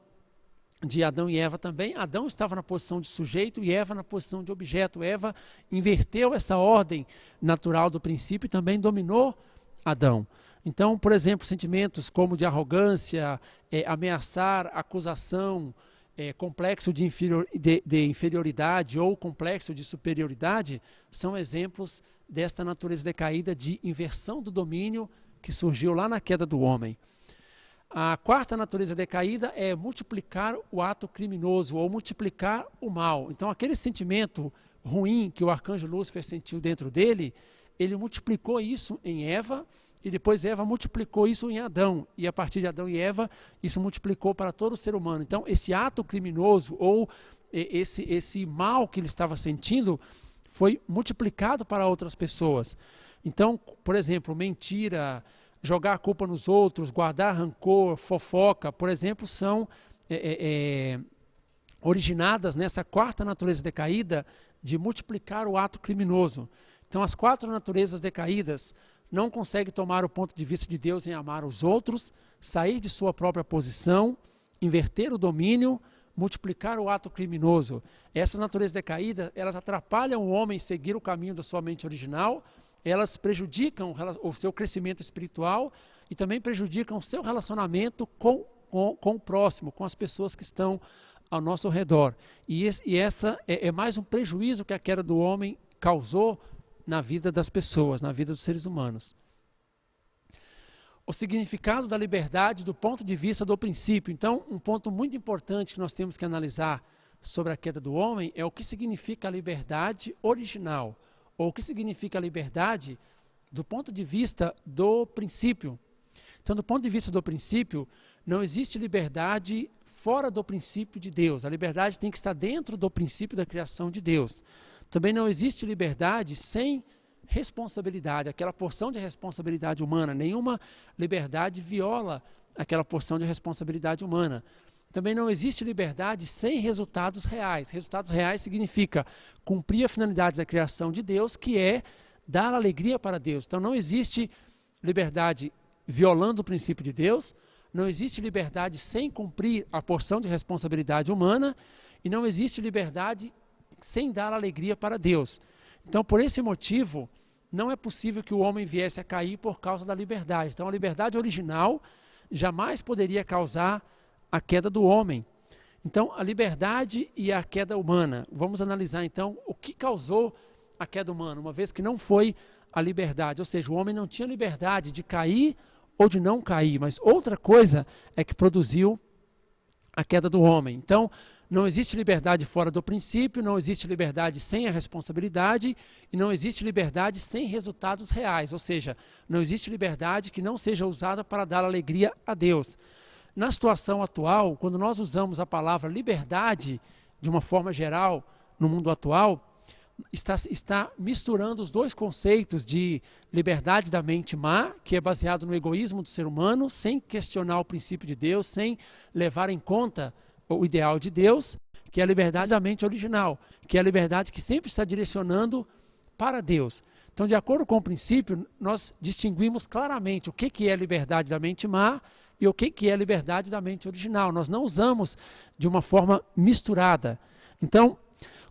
de Adão e Eva também, Adão estava na posição de sujeito e Eva na posição de objeto. Eva inverteu essa ordem natural do princípio e também dominou Adão. Então, por exemplo, sentimentos como de arrogância, ameaçar, acusação, complexo de inferioridade ou complexo de superioridade, são exemplos desta natureza decaída de inversão do domínio que surgiu lá na queda do homem. A quarta natureza decaída é multiplicar o ato criminoso ou multiplicar o mal. Então, aquele sentimento ruim que o arcanjo Lúcifer sentiu dentro dele, ele multiplicou isso em Eva e depois Eva multiplicou isso em Adão. E a partir de Adão e Eva, isso multiplicou para todo o ser humano. Então, esse ato criminoso ou esse mal que ele estava sentindo foi multiplicado para outras pessoas. Então, por exemplo, mentira, jogar a culpa nos outros, guardar rancor, fofoca, por exemplo, são originadas nessa quarta natureza decaída de multiplicar o ato criminoso. Então, as quatro naturezas decaídas não conseguem tomar o ponto de vista de Deus em amar os outros, sair de sua própria posição, inverter o domínio, multiplicar o ato criminoso. Essas naturezas decaídas, elas atrapalham o homem seguir o caminho da sua mente original, elas prejudicam o seu crescimento espiritual e também prejudicam o seu relacionamento com o próximo, com as pessoas que estão ao nosso redor. E essa é mais um prejuízo que a queda do homem causou na vida das pessoas, na vida dos seres humanos. O significado da liberdade do ponto de vista do princípio. Então, um ponto muito importante que nós temos que analisar sobre a queda do homem é o que significa a liberdade original, ou o que significa a liberdade do ponto de vista do princípio. Então, do ponto de vista do princípio, não existe liberdade fora do princípio de Deus. A liberdade tem que estar dentro do princípio da criação de Deus. Também não existe liberdade sem responsabilidade, aquela porção de responsabilidade humana. Nenhuma liberdade viola aquela porção de responsabilidade humana. Também não existe liberdade sem resultados reais. Resultados reais significa cumprir a finalidade da criação de Deus, que é dar alegria para Deus. Então não existe liberdade violando o princípio de Deus, não existe liberdade sem cumprir a porção de responsabilidade humana e não existe liberdade sem dar alegria para Deus. Então, por esse motivo, não é possível que o homem viesse a cair por causa da liberdade. Então, a liberdade original jamais poderia causar a queda do homem. Então, a liberdade e a queda humana. Vamos analisar, então, o que causou a queda humana, uma vez que não foi a liberdade. Ou seja, o homem não tinha liberdade de cair ou de não cair, mas outra coisa é que produziu a queda do homem. Então, não existe liberdade fora do princípio, não existe liberdade sem a responsabilidade e não existe liberdade sem resultados reais, ou seja, não existe liberdade que não seja usada para dar alegria a Deus. Na situação atual, quando nós usamos a palavra liberdade de uma forma geral no mundo atual, está misturando os dois conceitos de liberdade da mente má, que é baseado no egoísmo do ser humano, sem questionar o princípio de Deus, sem levar em conta o ideal de Deus, que é a liberdade da mente original, que é a liberdade que sempre está direcionando para Deus. Então, de acordo com o princípio, nós distinguimos claramente o que é a liberdade da mente má e o que é a liberdade da mente original. Nós não usamos de uma forma misturada. Então,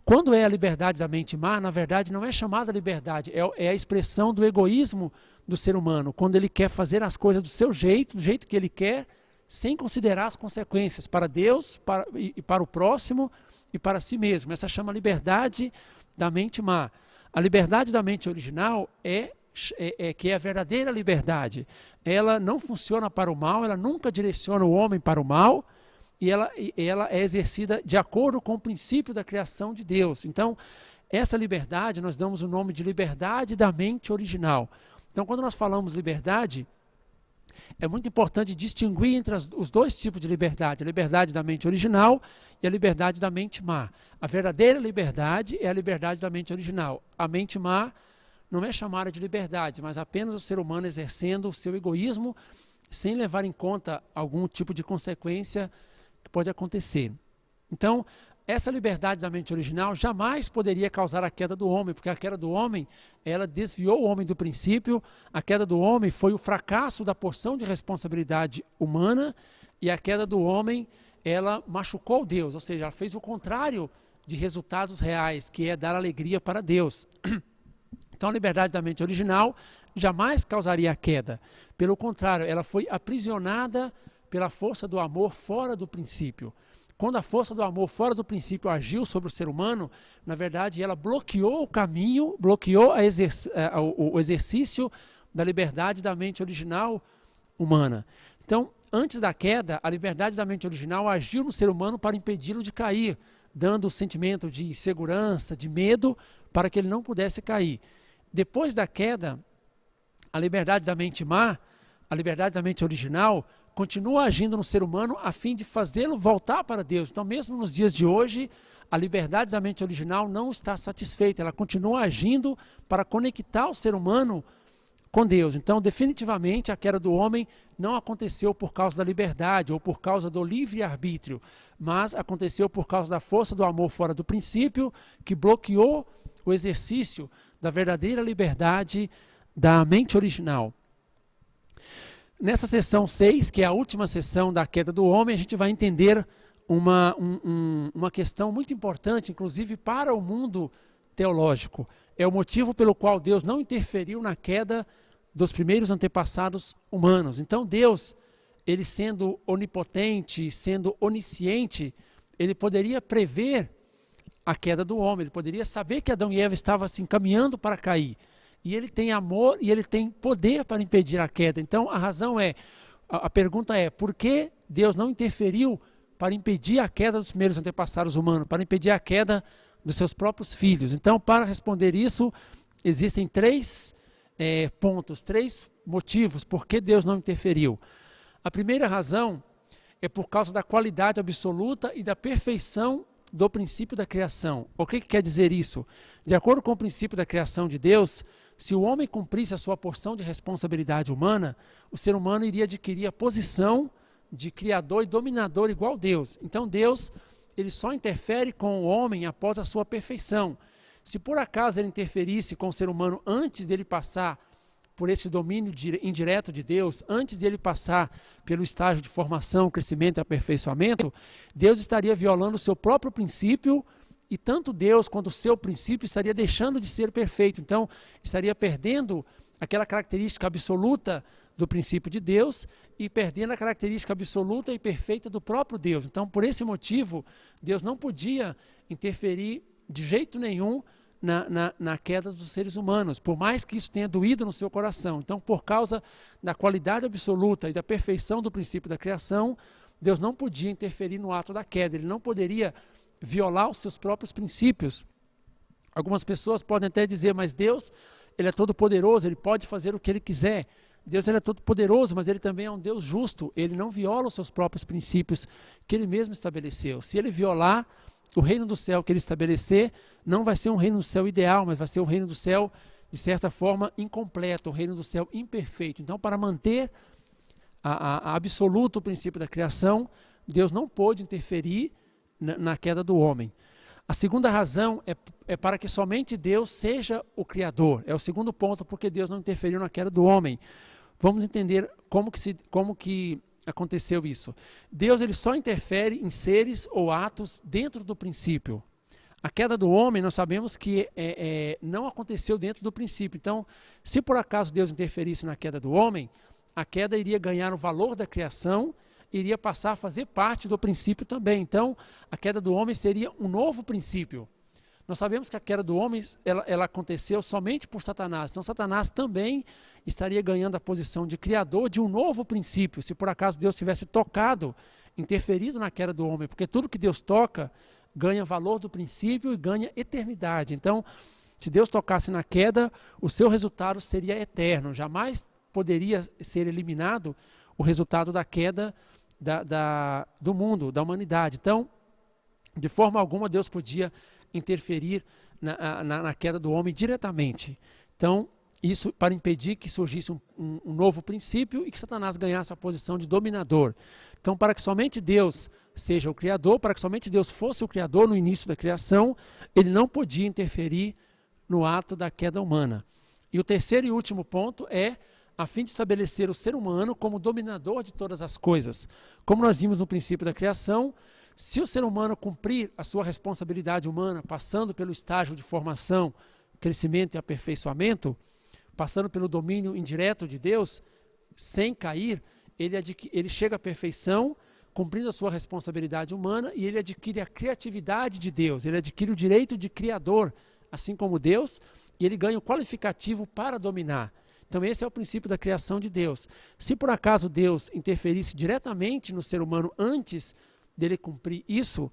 quando é a liberdade da mente má, na verdade não é chamada liberdade, é a expressão do egoísmo do ser humano, quando ele quer fazer as coisas do seu jeito, do jeito que ele quer, sem considerar as consequências para Deus, para o próximo e para si mesmo. Essa chama liberdade da mente má. A liberdade da mente original que é a verdadeira liberdade. Ela não funciona para o mal, ela nunca direciona o homem para o mal, e ela é exercida de acordo com o princípio da criação de Deus. Então, essa liberdade, nós damos o nome de liberdade da mente original. Então, quando nós falamos liberdade, é muito importante distinguir entre os dois tipos de liberdade, a liberdade da mente original e a liberdade da mente má. A verdadeira liberdade é a liberdade da mente original. A mente má não é chamada de liberdade, mas apenas o ser humano exercendo o seu egoísmo sem levar em conta algum tipo de consequência que pode acontecer. Então, essa liberdade da mente original jamais poderia causar a queda do homem, porque a queda do homem, ela desviou o homem do princípio, a queda do homem foi o fracasso da porção de responsabilidade humana, e a queda do homem, ela machucou Deus, ou seja, ela fez o contrário de resultados reais, que é dar alegria para Deus. Então, a liberdade da mente original jamais causaria a queda. Pelo contrário, ela foi aprisionada pela força do amor fora do princípio. Quando a força do amor fora do princípio agiu sobre o ser humano, na verdade, ela bloqueou o caminho, bloqueou o exercício da liberdade da mente original humana. Então, antes da queda, a liberdade da mente original agiu no ser humano para impedi-lo de cair, dando o sentimento de insegurança, de medo, para que ele não pudesse cair. Depois da queda, a liberdade da mente má, a liberdade da mente original, continua agindo no ser humano a fim de fazê-lo voltar para Deus. Então, mesmo nos dias de hoje, a liberdade da mente original não está satisfeita, ela continua agindo para conectar o ser humano com Deus. Então, definitivamente, a queda do homem não aconteceu por causa da liberdade ou por causa do livre-arbítrio, mas aconteceu por causa da força do amor fora do princípio, que bloqueou o exercício da verdadeira liberdade da mente original. Nessa sessão 6, que é a última sessão da queda do homem, a gente vai entender uma questão muito importante, inclusive para o mundo teológico. É o motivo pelo qual Deus não interferiu na queda dos primeiros antepassados humanos. Então Deus, ele sendo onipotente, sendo onisciente, ele poderia prever a queda do homem, ele poderia saber que Adão e Eva estavam assim caminhando para cair. E ele tem amor e ele tem poder para impedir a queda. Então a pergunta é, por que Deus não interferiu para impedir a queda dos primeiros antepassados humanos, para impedir a queda dos seus próprios filhos? Então, para responder isso, existem três pontos, três motivos por que Deus não interferiu. A primeira razão é por causa da qualidade absoluta e da perfeição do princípio da criação. O que quer dizer isso? De acordo com o princípio da criação de Deus, se o homem cumprisse a sua porção de responsabilidade humana, o ser humano iria adquirir a posição de criador e dominador igual Deus. Então Deus, ele só interfere com o homem após a sua perfeição. Se por acaso ele interferisse com o ser humano antes dele passar por esse domínio indireto de Deus, antes dele passar pelo estágio de formação, crescimento e aperfeiçoamento, Deus estaria violando o seu próprio princípio, e tanto Deus quanto o seu princípio estaria deixando de ser perfeito. Então, estaria perdendo aquela característica absoluta do princípio de Deus e perdendo a característica absoluta e perfeita do próprio Deus. Então, por esse motivo, Deus não podia interferir de jeito nenhum na queda dos seres humanos, por mais que isso tenha doído no seu coração. Então, por causa da qualidade absoluta e da perfeição do princípio da criação, Deus não podia interferir no ato da queda, ele não poderia violar os seus próprios princípios. Algumas pessoas podem até dizer, mas Deus, ele é todo poderoso, ele pode fazer o que ele quiser. Deus, ele é todo poderoso, mas ele também é um Deus justo, ele não viola os seus próprios princípios que ele mesmo estabeleceu. Se ele violar o reino do céu que ele estabelecer, não vai ser um reino do céu ideal, mas vai ser um reino do céu, de certa forma, incompleto, um reino do céu imperfeito. Então, para manter a absoluto princípio da criação, Deus não pôde interferir na queda do homem. A segunda razão é para que somente Deus seja o Criador. É o segundo ponto, porque Deus não interferiu na queda do homem. Vamos entender como que aconteceu isso. Deus, ele só interfere em seres ou atos dentro do princípio. A queda do homem, nós sabemos que não aconteceu dentro do princípio. Então, se por acaso Deus interferisse na queda do homem, a queda iria ganhar o valor da criação, iria passar a fazer parte do princípio também. Então, a queda do homem seria um novo princípio. Nós sabemos que a queda do homem ela aconteceu somente por Satanás. Então, Satanás também estaria ganhando a posição de criador de um novo princípio, se por acaso Deus tivesse tocado, interferido na queda do homem, porque tudo que Deus toca ganha valor do princípio e ganha eternidade. Então, se Deus tocasse na queda, o seu resultado seria eterno. Jamais poderia ser eliminado o resultado da queda do mundo, da humanidade. Então, de forma alguma, Deus podia interferir na queda do homem diretamente. Então, isso para impedir que surgisse um novo princípio e que Satanás ganhasse a posição de dominador. Então, para que somente Deus seja o Criador, para que somente Deus fosse o Criador no início da criação, ele não podia interferir no ato da queda humana. E o terceiro e último ponto é a fim de estabelecer o ser humano como dominador de todas as coisas. Como nós vimos no princípio da criação, se o ser humano cumprir a sua responsabilidade humana, passando pelo estágio de formação, crescimento e aperfeiçoamento, passando pelo domínio indireto de Deus, sem cair, ele chega à perfeição, cumprindo a sua responsabilidade humana, e ele adquire a criatividade de Deus, ele adquire o direito de criador, assim como Deus, e ele ganha o qualificativo para dominar. Então esse é o princípio da criação de Deus. Se por acaso Deus interferisse diretamente no ser humano antes dele cumprir isso,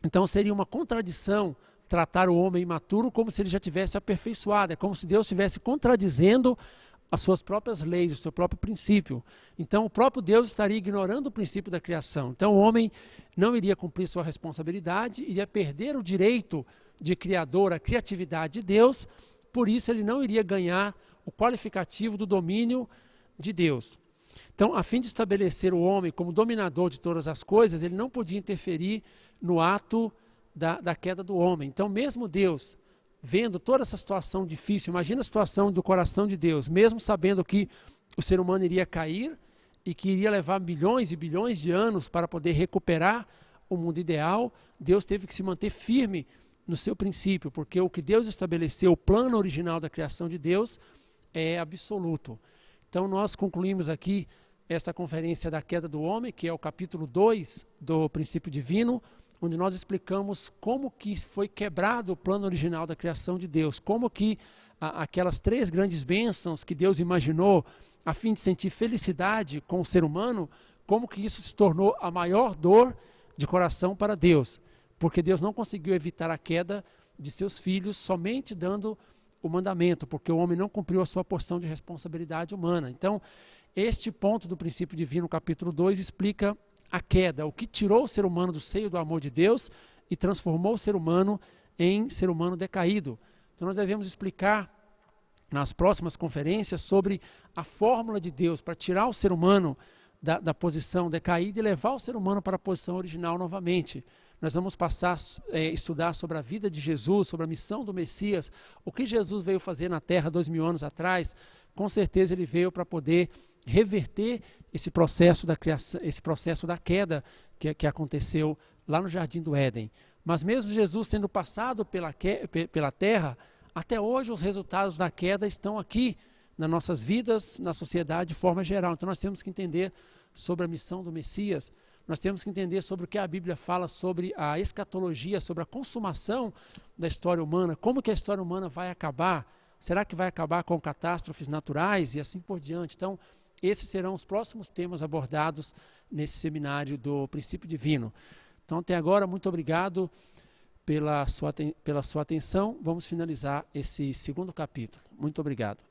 então seria uma contradição tratar o homem imaturo como se ele já tivesse aperfeiçoado. É como se Deus estivesse contradizendo as suas próprias leis, o seu próprio princípio. Então o próprio Deus estaria ignorando o princípio da criação. Então o homem não iria cumprir sua responsabilidade, iria perder o direito de criador, a criatividade de Deus, por isso ele não iria ganhar o qualificativo do domínio de Deus. Então, a fim de estabelecer o homem como dominador de todas as coisas, ele não podia interferir no ato da queda do homem. Então, mesmo Deus, vendo toda essa situação difícil, imagina a situação do coração de Deus, mesmo sabendo que o ser humano iria cair e que iria levar bilhões e bilhões de anos para poder recuperar o mundo ideal, Deus teve que se manter firme no seu princípio, porque o que Deus estabeleceu, o plano original da criação de Deus, é absoluto. Então, nós concluímos aqui esta conferência da queda do homem, que é o capítulo 2 do princípio divino, onde nós explicamos como que foi quebrado o plano original da criação de Deus, como que aquelas 3 grandes bênçãos que Deus imaginou a fim de sentir felicidade com o ser humano, como que isso se tornou a maior dor de coração para Deus, porque Deus não conseguiu evitar a queda de seus filhos somente dando o mandamento, porque o homem não cumpriu a sua porção de responsabilidade humana. Então, este ponto do princípio divino, capítulo 2, explica a queda, o que tirou o ser humano do seio do amor de Deus e transformou o ser humano em ser humano decaído. Então nós devemos explicar nas próximas conferências sobre a fórmula de Deus para tirar o ser humano da posição decaída e levar o ser humano para a posição original novamente. Nós vamos passar a estudar sobre a vida de Jesus, sobre a missão do Messias, o que Jesus veio fazer na Terra 2000 anos atrás. Com certeza ele veio para poder reverter esse processo da criação, esse processo da queda que aconteceu lá no Jardim do Éden. Mas mesmo Jesus tendo passado pela terra, até hoje os resultados da queda estão aqui nas nossas vidas, na sociedade de forma geral. Então nós temos que entender sobre a missão do Messias, nós temos que entender sobre o que a Bíblia fala sobre a escatologia, sobre a consumação da história humana, como que a história humana vai acabar, será que vai acabar com catástrofes naturais e assim por diante. Então, esses serão os próximos temas abordados nesse seminário do Princípio Divino. Então, até agora, muito obrigado pela sua atenção. Vamos finalizar esse segundo capítulo. Muito obrigado.